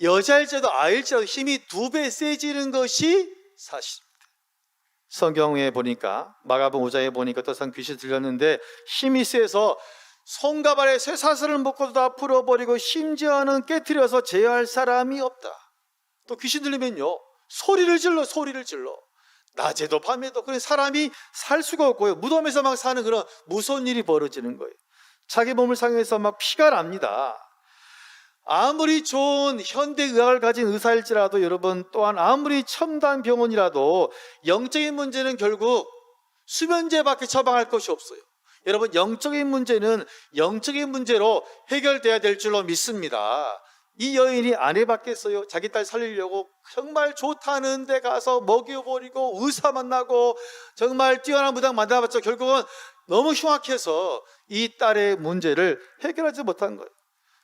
여자일지라도 아이일지라도 힘이 2배 세지는 것이 사실입니다. 성경에 보니까 마가복음 5장에 보니까 또 한 귀신이 들렸는데 힘이 세서 손과 발에 쇠사슬을 묶어도 다 풀어버리고 심지어는 깨트려서 제어할 사람이 없다. 또 귀신 들리면요 소리를 질러 낮에도 밤에도. 그래서 사람이 살 수가 없고요, 무덤에서 막 사는 그런 무서운 일이 벌어지는 거예요. 자기 몸을 상해서 막 피가 납니다. 아무리 좋은 현대의학을 가진 의사일지라도 여러분, 또한 아무리 첨단 병원이라도 영적인 문제는 결국 수면제밖에 처방할 것이 없어요. 여러분, 영적인 문제는 영적인 문제로 해결돼야 될 줄로 믿습니다. 이 여인이 안 해봤겠어요? 자기 딸 살리려고 정말 좋다는 데 가서 먹여버리고 의사 만나고 정말 뛰어난 무당 만나봤죠. 결국은 너무 흉악해서 이 딸의 문제를 해결하지 못한 거예요.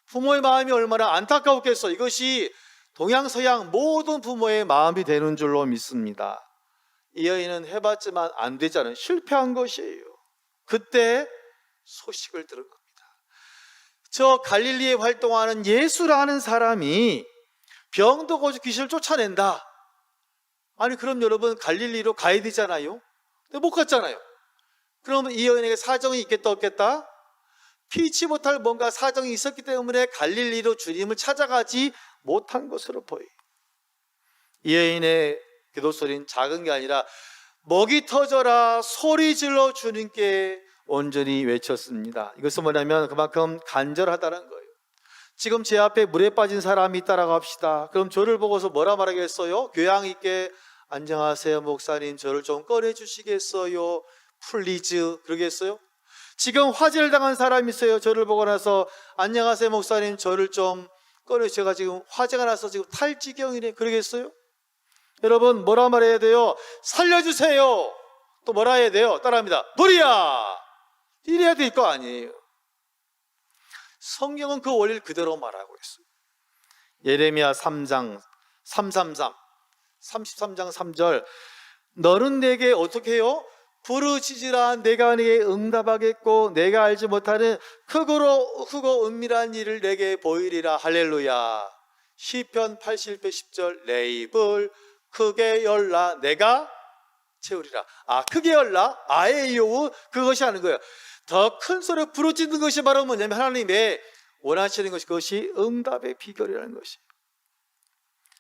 부모의 마음이 얼마나 안타까웠겠어. 이것이 동양서양 모든 부모의 마음이 되는 줄로 믿습니다. 이 여인은 해봤지만 안 되잖아요. 실패한 것이에요. 그때 소식을 들은 겁니다. 저 갈릴리에 활동하는 예수라는 사람이 병도 고쳐 귀신을 쫓아낸다. 아니 그럼 여러분 갈릴리로 가야 되잖아요. 근데 못 갔잖아요. 그러면 이 여인에게 사정이 있겠다 없겠다? 피치 못할 뭔가 사정이 있었기 때문에 갈릴리로 주님을 찾아가지 못한 것으로 보여요. 이 여인의 기도 소리는 작은 게 아니라 목이 터져라 소리 질러 주님께 온전히 외쳤습니다. 이것은 뭐냐면 그만큼 간절하다는 거예요. 지금 제 앞에 물에 빠진 사람이 있다라고 합시다. 그럼 저를 보고서 뭐라 말하겠어요? 교양 있게 안녕하세요 목사님 저를 좀 꺼내주시겠어요? 플리즈 그러겠어요? 지금 화재를 당한 사람이 있어요. 저를 보고 나서 안녕하세요 목사님 저를 좀 제가 지금 화재가 나서 지금 탈지경이네 그러겠어요? 여러분 뭐라 말해야 돼요? 살려주세요. 또 뭐라 해야 돼요? 따라합니다. 불이야. 이래야 될 거 아니에요. 성경은 그 원리를 그대로 말하고 있어요. 예레미야 3장 333 33장 3절 너는 내게 어떻게 해요? 부르짖으라 내가 네게 응답하겠고 내가 알지 못하는 크고 은밀한 일을 내게 보이리라. 할렐루야. 시편 81편 10절 내 입을 크게 열라 내가 채우리라. 크게 열라. 아에이오 그것이 하는 거예요. 더 큰 소리로 부르짖는 것이 바로 뭐냐면 하나님의 원하시는 것이 그것이 응답의 비결이라는 것이.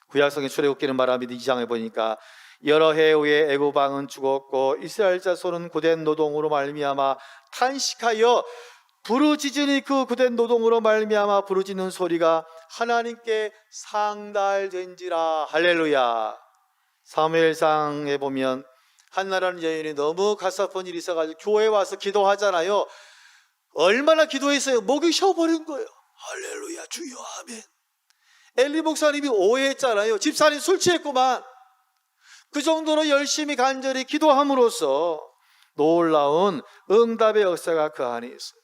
구약성의 출애굽기는 말합니다. 2장에 보니까 여러 해 후에 애굽 왕은 죽었고 이스라엘 자손은 고된 노동으로 말미암아 탄식하여 부르짖으니 그 고된 노동으로 말미암아 부르짖는 소리가 하나님께 상달된지라. 할렐루야. 사무엘상에 보면 한나라는 여인이 너무 가슴 아픈 일이 있어가지고 교회에 와서 기도하잖아요. 얼마나 기도했어요? 목이 쉬어버린 거예요. 할렐루야 주여 아멘. 엘리 목사님이 오해했잖아요. 집사님 술 취했구만. 그 정도로 열심히 간절히 기도함으로써 놀라운 응답의 역사가 그 안에 있어요.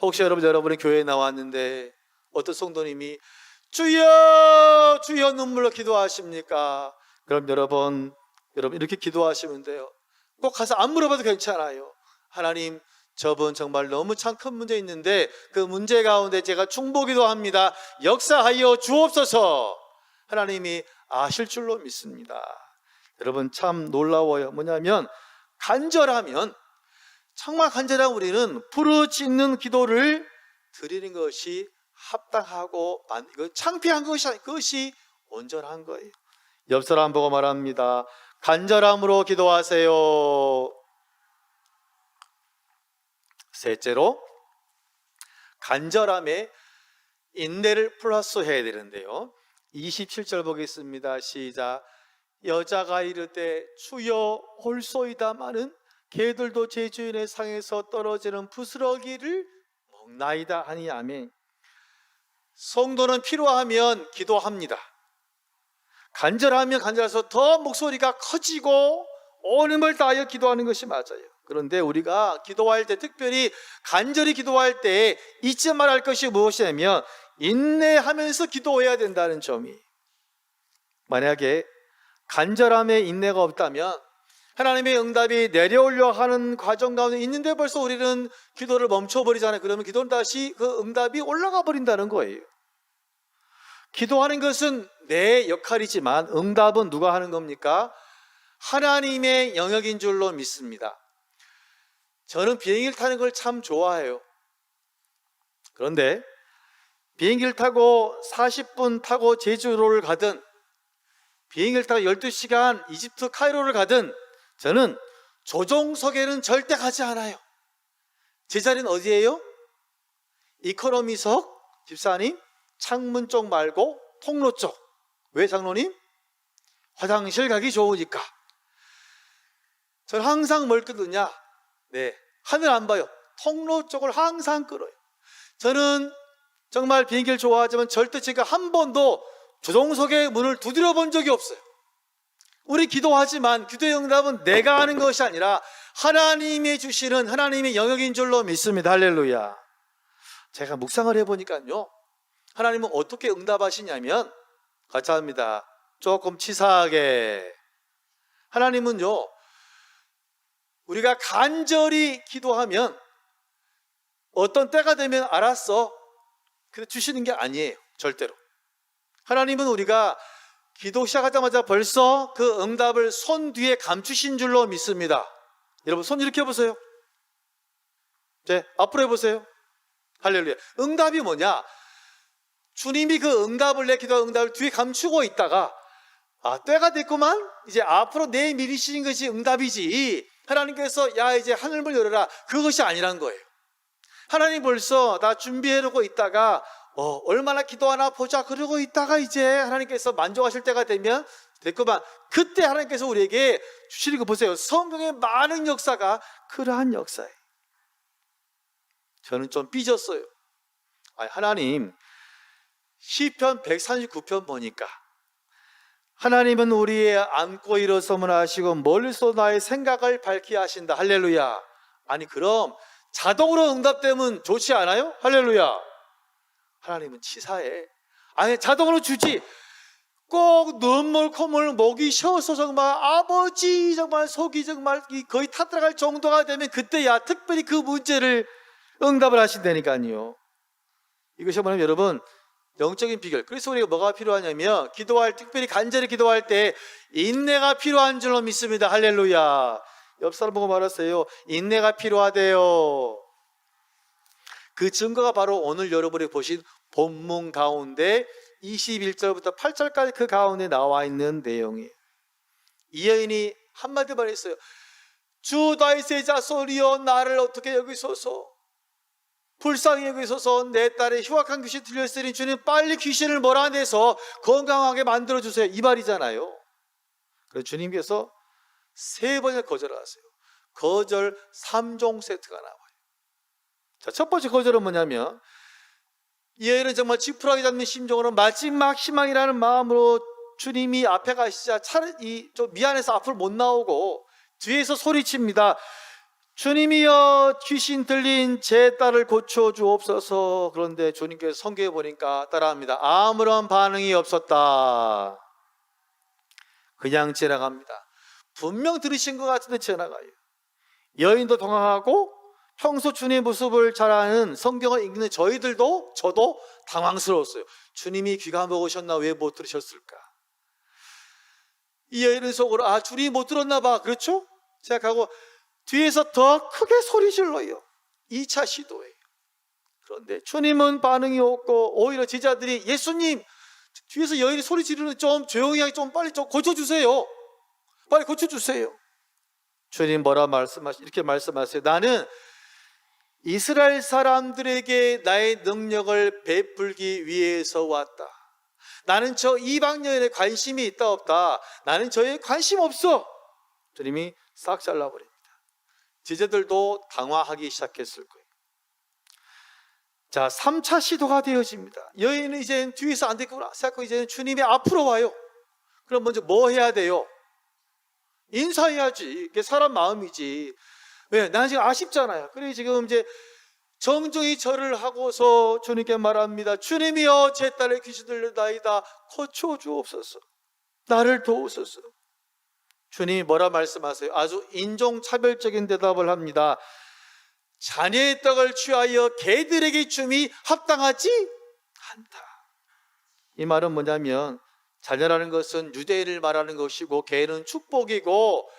혹시 여러분이 교회에 나왔는데 어떤 성도님이 주여 주여 눈물로 기도하십니까? 그럼 여러분 이렇게 기도하시면 돼요. 꼭 가서 안 물어봐도 괜찮아요. 하나님 저분 정말 너무 참 큰 문제 있는데 그 문제 가운데 제가 중보기도 합니다. 역사하여 주옵소서. 하나님이 아실 줄로 믿습니다. 여러분 참 놀라워요. 뭐냐면 간절하면 정말 간절한 우리는 부르짖는 기도를 드리는 것이 합당하고 창피한 것이 아니고 그것이 온전한 거예요. 옆 사람 보고 말합니다. 간절함으로 기도하세요. 셋째로 간절함에 인내를 플러스해야 되는데요. 27절 보겠습니다. 시작. 여자가 이르되 주여 홀소이다마는 개들도 제 주인의 상에서 떨어지는 부스러기를 먹나이다 하니 아멘. 성도는 필요하면 기도합니다. 간절하면 간절해서 더 목소리가 커지고 온 힘을 다하여 기도하는 것이 맞아요. 그런데 우리가 기도할 때 특별히 간절히 기도할 때 잊지 말할 것이 무엇이냐면 인내하면서 기도해야 된다는 점이. 만약에 간절함에 인내가 없다면 하나님의 응답이 내려오려 하는 과정 가운데 있는데 벌써 우리는 기도를 멈춰버리잖아요. 그러면 기도는 다시 그 응답이 올라가 버린다는 거예요. 기도하는 것은 내 역할이지만 응답은 누가 하는 겁니까? 하나님의 영역인 줄로 믿습니다. 저는 비행기를 타는 걸 참 좋아해요. 그런데 비행기를 타고 40분 타고 제주도를 가든 비행기를 타고 12시간 이집트 카이로를 가든 저는 조종석에는 절대 가지 않아요. 제 자리는 어디예요? 이코노미석. 집사님 창문 쪽 말고 통로 쪽. 왜 장로님? 화장실 가기 좋으니까. 저는 항상 뭘 끄느냐? 하늘 안 봐요. 통로 쪽을 항상 끌어요. 저는 정말 비행기를 좋아하지만 절대 제가 한 번도 조종석의 문을 두드려 본 적이 없어요. 우리 기도하지만 기도의 응답은 내가 하는 것이 아니라 하나님이 주시는 하나님의 영역인 줄로 믿습니다. 할렐루야. 제가 묵상을 해보니까요, 하나님은 어떻게 응답하시냐면 같이 합니다. 조금 치사하게. 하나님은요, 우리가 간절히 기도하면 어떤 때가 되면 알았어. 근데 주시는 게 아니에요. 절대로. 하나님은 우리가 기도 시작하자마자 벌써 그 응답을 손 뒤에 감추신 줄로 믿습니다. 여러분 손 이렇게 해보세요. 네, 앞으로 해보세요. 할렐루야. 응답이 뭐냐? 주님이 그 응답을, 내 기도 응답을 뒤에 감추고 있다가 때가 됐구만, 이제 앞으로 내 미리신 것이 응답이지, 하나님께서 야 이제 하늘문 열어라, 그것이 아니란 거예요. 하나님 벌써 다 준비해놓고 있다가 얼마나 기도하나 보자 그러고 있다가 이제 하나님께서 만족하실 때가 되면 됐구만, 그때 하나님께서 우리에게 주시는 거 보세요. 성경의 많은 역사가 그러한 역사예요. 저는 좀 삐졌어요. 하나님 시편 139편 보니까 하나님은 우리의 앉고 일어섬을 하시고 멀리서 나의 생각을 밝게 하신다. 할렐루야. 아니 그럼 자동으로 응답되면 좋지 않아요? 할렐루야. 하나님은 치사해. 아니 자동으로 주지, 꼭 눈물 콧물 목이 쉬어서 정말 아버지 정말 속이 정말 거의 타들어갈 정도가 되면 그때야 특별히 그 문제를 응답을 하신다니까요. 이것이 뭐냐면 여러분 영적인 비결. 그래서 우리가 뭐가 필요하냐면 특별히 간절히 기도할 때 인내가 필요한 줄로 믿습니다. 할렐루야. 옆 사람 보고 말하세요. 인내가 필요하대요. 그 증거가 바로 오늘 여러분이 보신 본문 가운데 21절부터 8절까지 그 가운데 나와 있는 내용이에요. 이 여인이 한마디만 했어요. 주 다윗의 자손이여 나를 어떻게 여기소서, 불쌍히 여기소서. 내 딸의 흉악한 귀신 들렸으니 주님 빨리 귀신을 몰아내서 건강하게 만들어주세요, 이 말이잖아요. 그래서 주님께서 3번을 거절하세요. 거절 3종 세트가 나와요. 자, 첫 번째 거절은 뭐냐면 이 여인은 정말 지푸라기 잡는 심정으로 마지막 희망이라는 마음으로 주님이 앞에 가시자 좀 미안해서 앞으로 못 나오고 뒤에서 소리칩니다. 주님이여 귀신 들린 제 딸을 고쳐주옵소서. 그런데 주님께서 성경에 보니까 따라합니다. 아무런 반응이 없었다. 그냥 지나갑니다. 분명 들으신 것 같은데 지나가요. 여인도 당황하고 평소 주님의 모습을 잘 아는 성경을 읽는 저도 당황스러웠어요. 주님이 귀가 먹으셨나 왜 못 들으셨을까? 이 여인은 속으로 주님이 못 들었나 봐, 그렇죠? 생각하고 뒤에서 더 크게 소리 질러요. 2차 시도예요. 그런데 주님은 반응이 없고 오히려 제자들이 예수님, 뒤에서 여인이 소리 지르는 좀 조용히 하게 좀 빨리 좀 고쳐주세요. 빨리 고쳐주세요. 주님 이렇게 말씀하세요. 나는 이스라엘 사람들에게 나의 능력을 베풀기 위해서 왔다. 나는 저 이방 여인에 관심이 있다 없다, 나는 저에 관심 없어. 주님이 싹 잘라버립니다. 제자들도 당황하기 시작했을 거예요. 자, 3차 시도가 되어집니다. 여인은 이제 뒤에서 안 됐구나 생각하고 이제는 주님이 앞으로 와요. 그럼 먼저 뭐 해야 돼요? 인사해야지. 이게 사람 마음이지. 왜? 나는 지금 아쉽잖아요. 그래 지금 이제 정중히 절을 하고서 주님께 말합니다. 주님이여 제 딸의 귀신 들렸나이다. 고쳐주옵소서. 나를 도우소서. 주님이 뭐라 말씀하세요? 아주 인종차별적인 대답을 합니다. 자녀의 떡을 취하여 개들에게 줌이 합당하지 않다. 이 말은 뭐냐면 자녀라는 것은 유대인을 말하는 것이고 개는 축복이고,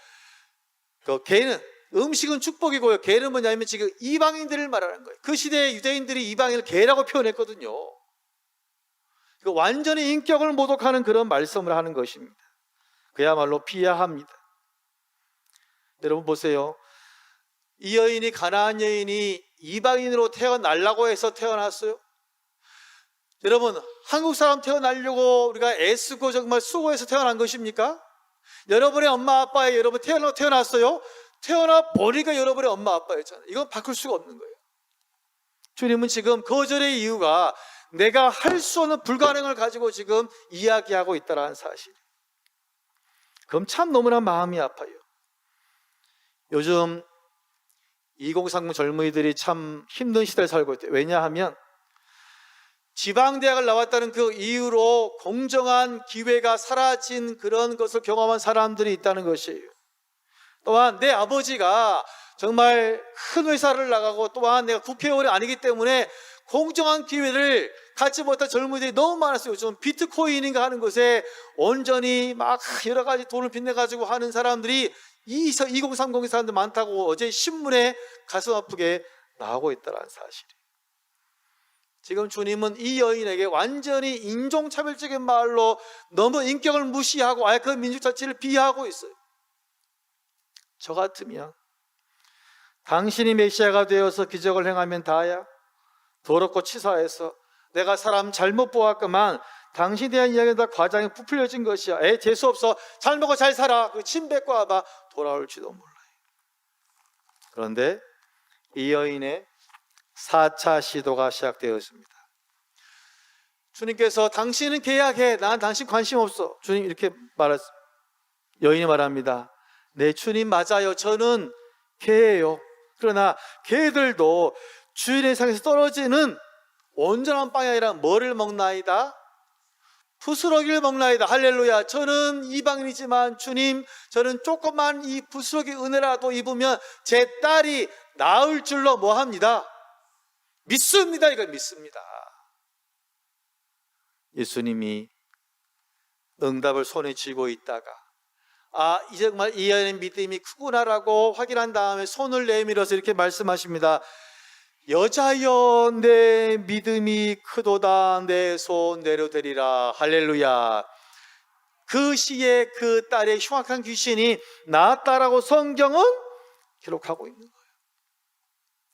개는 음식은 축복이고요, 개는 뭐냐면 지금 이방인들을 말하는 거예요. 그 시대에 유대인들이 이방인을 개라고 표현했거든요. 완전히 인격을 모독하는 그런 말씀을 하는 것입니다. 그야말로 비하합니다. 여러분 보세요. 이 여인이, 가나안 여인이 이방인으로 태어나려고 해서 태어났어요? 여러분, 한국 사람 태어나려고 우리가 애쓰고 정말 수고해서 태어난 것입니까? 여러분의 엄마 아빠에 여러분 태어났어요? 태어나 보니까 여러분의 엄마 아빠였잖아요. 이건 바꿀 수가 없는 거예요. 주님은 지금 거절의 이유가 내가 할 수 없는 불가능을 가지고 지금 이야기하고 있다는 사실. 그럼 참 너무나 마음이 아파요. 요즘 2030 젊은이들이 참 힘든 시대를 살고 있대요. 왜냐하면 지방대학을 나왔다는 그 이유로 공정한 기회가 사라진 그런 것을 경험한 사람들이 있다는 것이에요. 또한 내 아버지가 정말 큰 회사를 나가고 또한 내가 국회의원이 아니기 때문에 공정한 기회를 갖지 못한 젊은이들이 너무 많았어요. 요즘 비트코인인가 하는 것에 온전히 막 여러 가지 돈을 빚내가지고 하는 사람들이 2030의 사람들 많다고 어제 신문에 가슴 아프게 나오고 있다는 사실이. 지금 주님은 이 여인에게 완전히 인종차별적인 말로 너무 인격을 무시하고 아예 그 민족 자체를 비하하고 있어요. 저 같으면 당신이 메시아가 되어서 기적을 행하면 다야? 더럽고 치사해서 내가 사람 잘못 보았구만. 당신에 대한 이야기는 다 과장이 부풀려진 것이야. 재수없어. 잘 먹어 잘 살아. 그 침 뱉고 와봐. 돌아올지도 몰라요. 그런데 이 여인의 4차 시도가 시작되었습니다. 주님께서 당신은 계약해. 난 당신 관심 없어. 주님 이렇게 말했습니다. 여인이 말합니다. 네, 주님 맞아요. 저는 개예요. 그러나 개들도 주인의 상에서 떨어지는 온전한 빵이 아니라 뭐를 먹나이다? 부스러기를 먹나이다. 할렐루야. 저는 이방인이지만 주님, 저는 조그만 이 부스러기 은혜라도 입으면 제 딸이 나을 줄로 뭐 합니다? 믿습니다. 이걸 믿습니다. 예수님이 응답을 손에 쥐고 있다가 이제 정말 이 여인의 믿음이 크구나라고 확인한 다음에 손을 내밀어서 이렇게 말씀하십니다. 여자여 내 믿음이 크도다. 내 손 내려되리라. 할렐루야. 그 시에 그 딸의 흉악한 귀신이 나았다라고 성경은 기록하고 있는 거예요.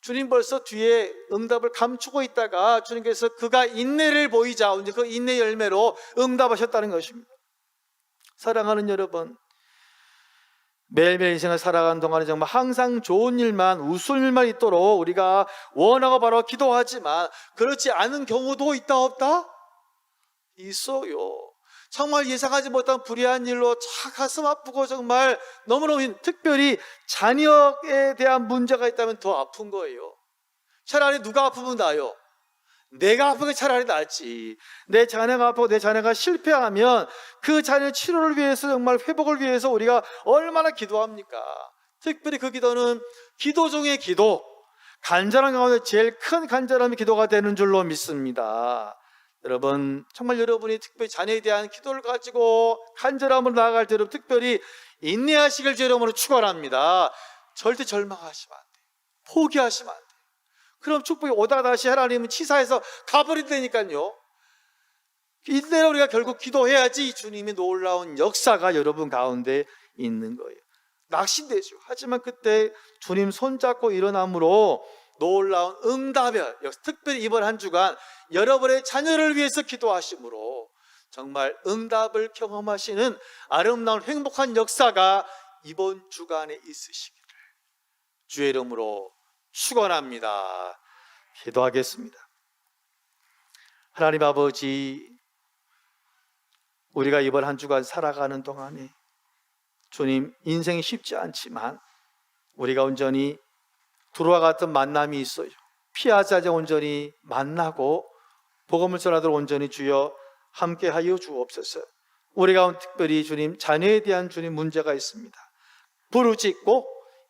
주님 벌써 뒤에 응답을 감추고 있다가 주님께서 그가 인내를 보이자 이제 그 인내 열매로 응답하셨다는 것입니다. 사랑하는 여러분, 매일매일 인생을 살아가는 동안에 정말 항상 좋은 일만, 웃을 일만 있도록 우리가 원하고 바로 기도하지만 그렇지 않은 경우도 있다 없다? 있어요. 정말 예상하지 못한 불의한 일로 참 가슴 아프고 정말 너무너무, 특별히 자녀에 대한 문제가 있다면 더 아픈 거예요. 차라리 누가 아프면 나요? 내가 아픈 게 차라리 낫지. 내 자녀가 아프고 내 자녀가 실패하면 그 자녀 치료를 위해서, 정말 회복을 위해서 우리가 얼마나 기도합니까? 특별히 그 기도는 기도 중에 기도, 간절한 가운데 제일 큰 간절함이 기도가 되는 줄로 믿습니다. 여러분, 정말 여러분이 특별히 자녀에 대한 기도를 가지고 간절함으로 나아갈 때 여러분 특별히 인내하시길 주 이름으로 축원합니다. 절대 절망하시면 안 돼요. 포기하시면 안 돼요. 그럼 축복이 오다가 다시 하나님은 치사해서 가버린다니까요. 이때로 우리가 결국 기도해야지 주님이 놀라운 역사가 여러분 가운데 있는 거예요. 낙심되죠. 하지만 그때 주님 손잡고 일어남으로 놀라운 응답을, 특별히 이번 한 주간 여러분의 자녀를 위해서 기도하심으로 정말 응답을 경험하시는 아름다운 행복한 역사가 이번 주간에 있으시기를 주의 이름으로 축원합니다. 기도하겠습니다. 하나님 아버지, 우리가 이번 한 주간 살아가는 동안에 주님, 인생이 쉽지 않지만 우리가 온전히 두루와 같은 만남이 있어요. 피하지 않자 온전히 만나고 복음을 전하도록 온전히 주여 함께하여 주옵소서. 우리 가운데 특별히 주님, 자녀에 대한 주님 문제가 있습니다. 부르짖고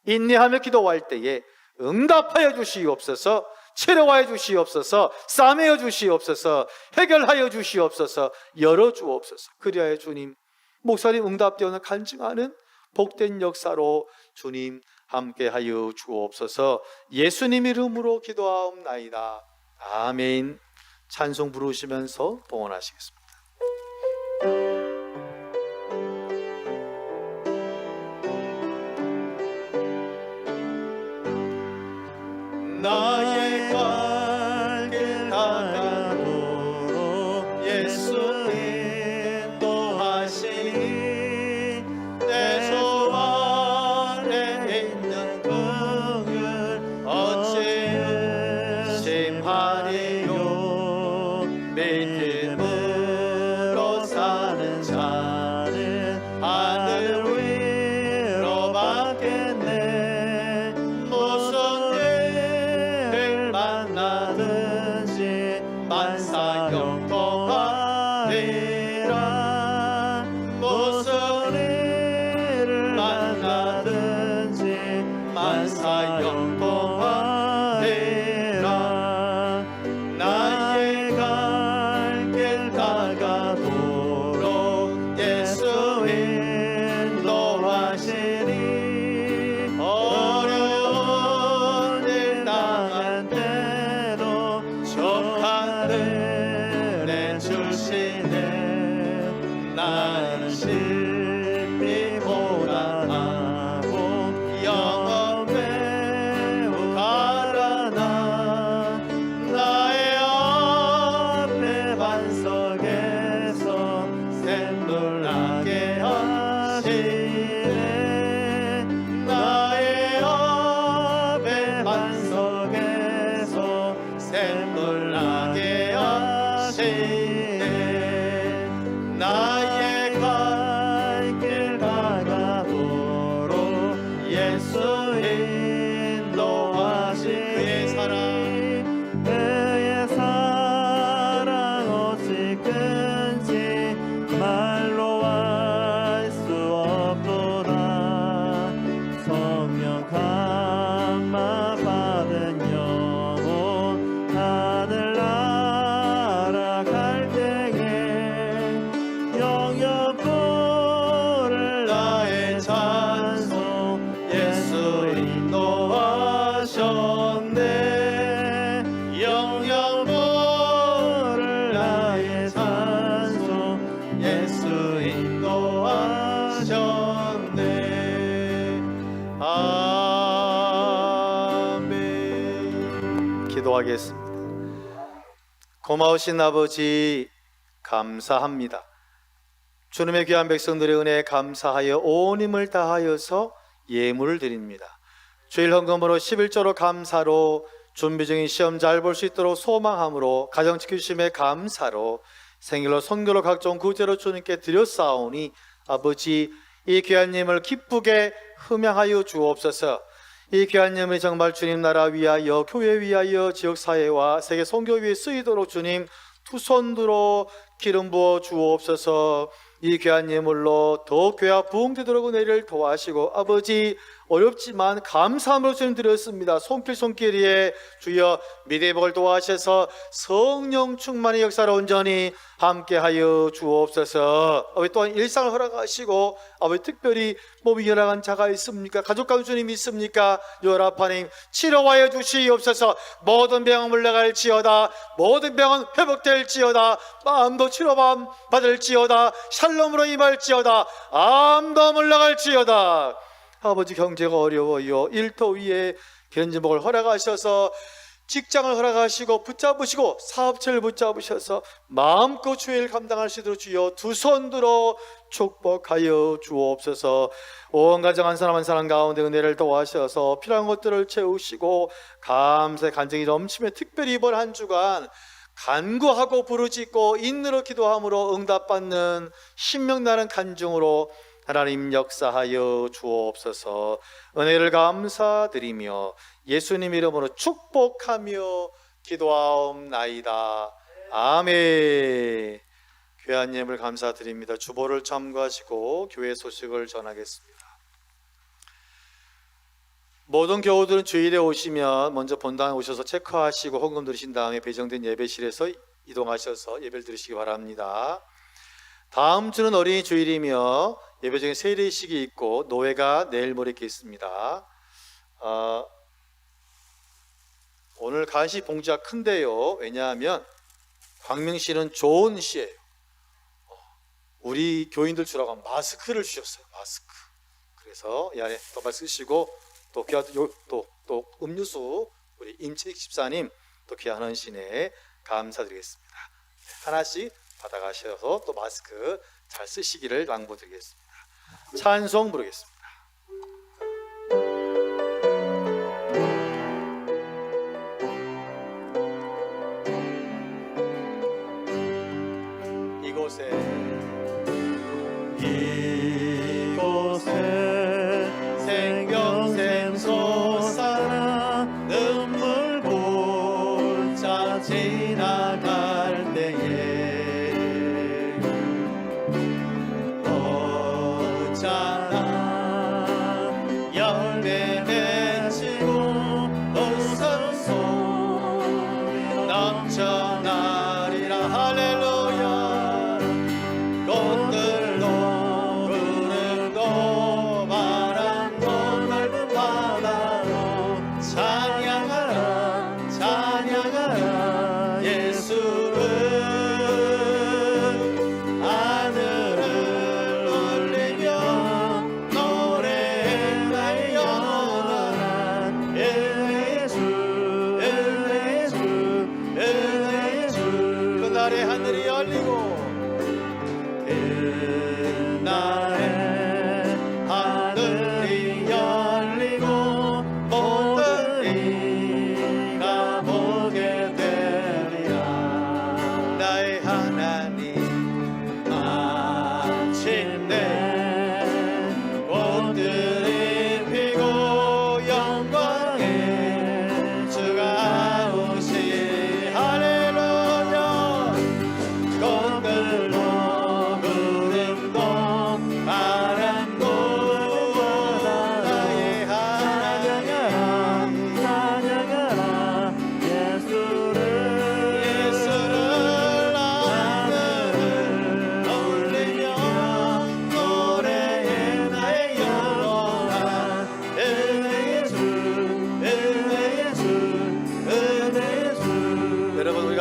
인내하며 기도할 때에 응답하여 주시옵소서. 치료하여 주시옵소서. 싸매어 주시옵소서. 해결하여 주시옵소서. 열어 주옵소서. 그리하여 주님, 목사님 응답되어 간증하는 복된 역사로 주님 함께하여 주옵소서. 예수님 이름으로 기도하옵나이다. 아멘. 찬송 부르시면서 봉헌하시겠습니다. 나의 갈 길 다가도록 예수 인도하시니 내 소원에 있는 긍휼 어찌 의심하리요. 믿음으로 사는 자는 하늘 위로 받겠네. 무슨 일을 만나든지 만사 형통하리라. 무슨 일을 만나든지 만사 샘물 나게 하시네 나의 갈 길 가감으로 예수 인도하시 그의 사랑 어찌 큰지 말로 알 수 없도다 성령 감화 받은 영혼 하늘 날아갈 때에 영영 부를 나의 찬송 예수 인도하셨네 영영 부를 나의 찬송 예수 인도하셨네 아멘 기도하겠습니다. 고마우신 아버지 감사합니다. 주님의 귀한 백성들의 은혜에 감사하여 온 힘을 다하여서 예물을 드립니다. 주일 헌금으로 11조로 감사로 준비 중인 시험 잘 볼 수 있도록 소망함으로 가정 지키심에 감사로 생일로 선교로 각종 구제로 주님께 드렸사오니 아버지 이 귀한 예물 기쁘게 흠양하여 주옵소서. 이 귀한 예물이 정말 주님 나라 위하여 교회 위하여 지역사회와 세계 선교 위에 쓰이도록 주님 두 손 들어 기름 부어 주옵소서. 이 귀한 예물로 더욱 교회가 부흥되도록 은혜를 도와시고 아버지 어렵지만 감사함으로 주님 드렸습니다. 손길 위에 주여 미래의 복을 도와셔서 성령 충만의 역사로 온전히 함께하여 주옵소서. 아버지 또한 일상을 허락하시고 아버지 특별히 몸이 열악한 자가 있습니까? 가족 가운데 주님 있습니까? 요라파님 치료하여 주시옵소서. 모든 병은 물러갈지어다. 모든 병은 회복될지어다. 마음도 치료받 받을지어다. 샬롬으로 임할지어다. 암도 물러갈지어다. 아버지 경제가 어려워요. 일터 위에 견진복을 허락하셔서 직장을 허락하시고 붙잡으시고 사업체를 붙잡으셔서 마음껏 주일 감당할 수 있도록 주여 두 손 들어 축복하여 주옵소서. 온 가정 한 사람 한 사람 가운데 은혜를 도와셔서 필요한 것들을 채우시고 감사의 간증이 넘치며 특별히 이번 한 주간 간구하고 부르짖고 인으로 기도함으로 응답받는 신명나는 간증으로 하나님 역사하여 주옵소서. 은혜를 감사드리며 예수님 이름으로 축복하며 기도하옵나이다. 아멘. 귀한 예물 감사드립니다. 주보를 참고하시고 교회 소식을 전하겠습니다. 모든 교우들은 주일에 오시면 먼저 본당에 오셔서 체크하시고 헌금 드리신 다음에 배정된 예배실에서 이동하셔서 예배를 드리시기 바랍니다. 다음 주는 어린이 주일이며 예배적인 세례식이 있고 노회가 내일 모레 있습니다. 오늘 간식 봉지가 큰데요. 왜냐하면 광명시는 좋은 시예요. 우리 교인들 주라고 마스크를 주셨어요. 마스크. 그래서 이 안에 또말 쓰시고 또 귀한 또 음료수 우리 임채익 집사님 또 귀한 헌신에 감사드리겠습니다. 하나씩 받아가셔서 또 마스크 잘 쓰시기를 당부드리겠습니다. 찬송 부르겠습니다. 이곳에 생경샘 솟아나 눈물 보자 지나갈 때에 오잖아 열매 맺히고 웃음소리 넘쳐나리라 할렐루야 꽃들도 구름도 바람도 넓은 바다로 찬양하라 찬양하라 예수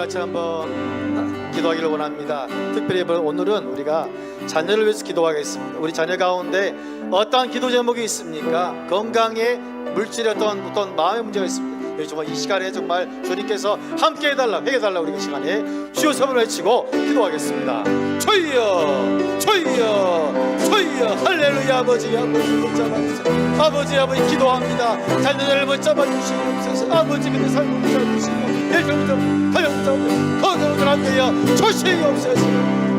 같이 한번 기도하기를 원합니다. 특별히 오늘은 우리가 자녀를 위해서 기도하겠습니다. 우리 자녀 가운데 어떠한 기도 제목이 있습니까? 건강에, 물질의 어떤 마음의 문제가 있습니다. 정말 이 시간에 정말 주님께서 함께 해달라, 회개해달라. 우리 이 시간에 주여 섬을 외치고 기도하겠습니다. 주여, 주여, 주여, 할렐루야. 아버지 붙잡아주세요. 아버지 기도합니다. 자녀를 붙잡아 주시옵소서. 아버지 그들 삶을 붙잡아 주시고 일평부터 하영부터 건강을 함께여 주시옵소서.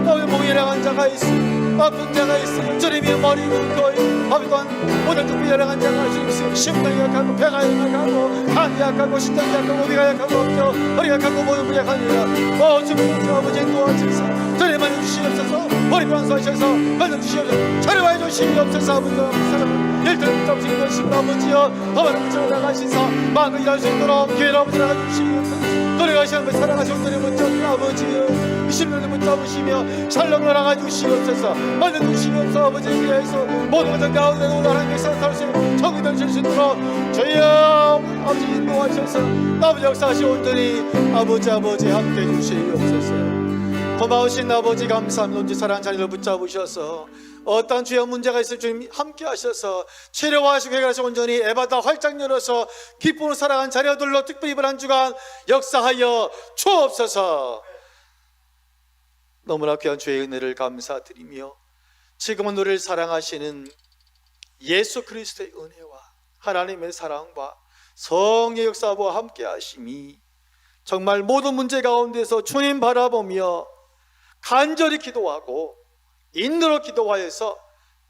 너의 몸이 나간 자가 있으니 아픈 자가 있으니 주님이 머리 긁고 밥이 또한 모든 쪽이 열악한 자가 있으니 심장이 약하고 배가 약하고 간이 약하고 심장이 약하고 위가 약하고 없죠. 허리가 약하고 모든 분이 약하니라. 주님 아버지 도와주셔서 주님만 주시옵소서. 머리 변소하셔서 만져 주시옵소서. 자료해 주시옵소서. 아버지 사랑을 일들 잡으시는 것입니다. 아버지여 아버지 붙여 나가시사 마음을 일할 수 있도록 기회를 아버지 나가주시옵소서. 노래가시는 분 사랑하시는 분을 붙잡는 아버지여 20년을 붙잡으시며 샬롬을 나가주시옵소서. 만져 주시옵소서. 아버지 위해서 모든 것들 가운데 오늘 하나님께서 살수 정의를 줄 수 있도록 주여 아버지 인도하셔서 아버지 역사하시 온전히 아버지 함께 해주시옵소서. 고마우신 아버지 감사합니다. 온전히 사랑하는 자녀를 붙잡으셔서 어떤 주여 문제가 있을 주님 함께 하셔서 치료하시고 해결하시고 온전히 에바다 활짝 열어서 기쁨으로 살아간 자녀들로 특별히 이번 한 주간 역사하여 주옵소서. 너무나 귀한 주의 은혜를 감사드리며 지금은 우리를 사랑하시는 예수 그리스도의 은혜와 하나님의 사랑과 성령의 역사와 함께 하심이 정말 모든 문제 가운데서 주님 바라보며 간절히 기도하고 인내로 기도하여서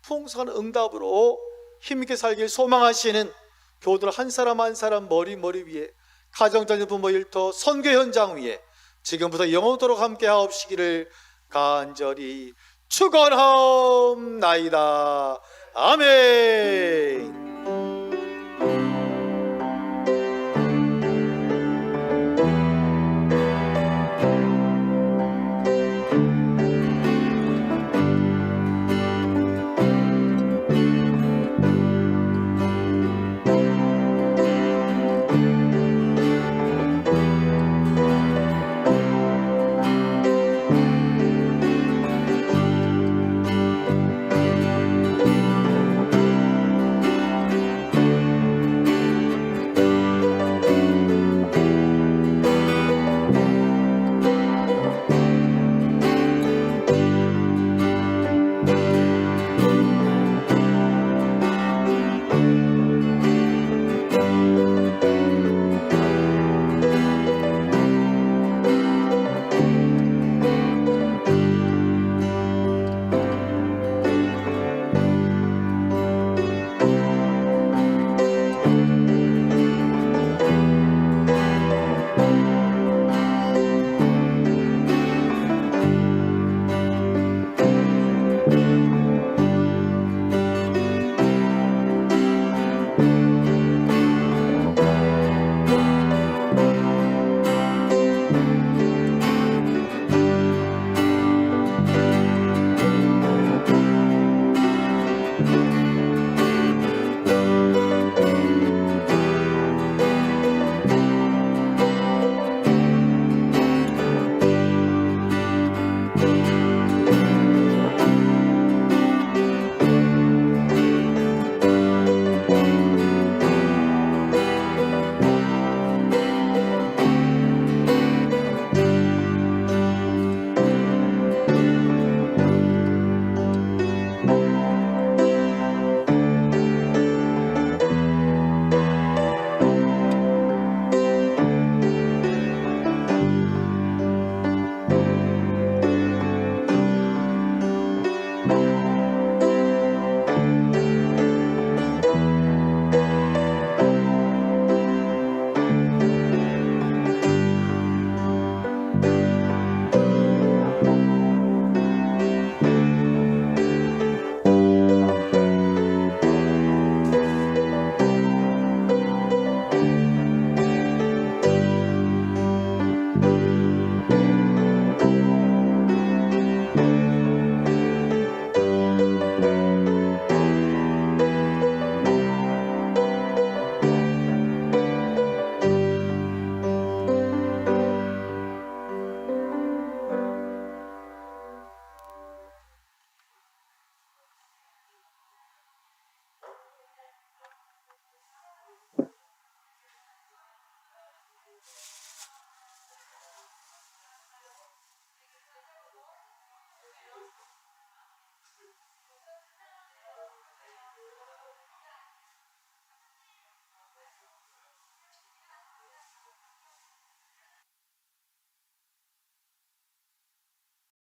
풍성한 응답으로 힘있게 살길 소망하시는 교우들 한 사람 한 사람 머리 위에 가정자녀 부모 일터 선교 현장 위에 지금부터 영원토록 함께 하옵시기를 간절히 축원하옵나이다. 아멘.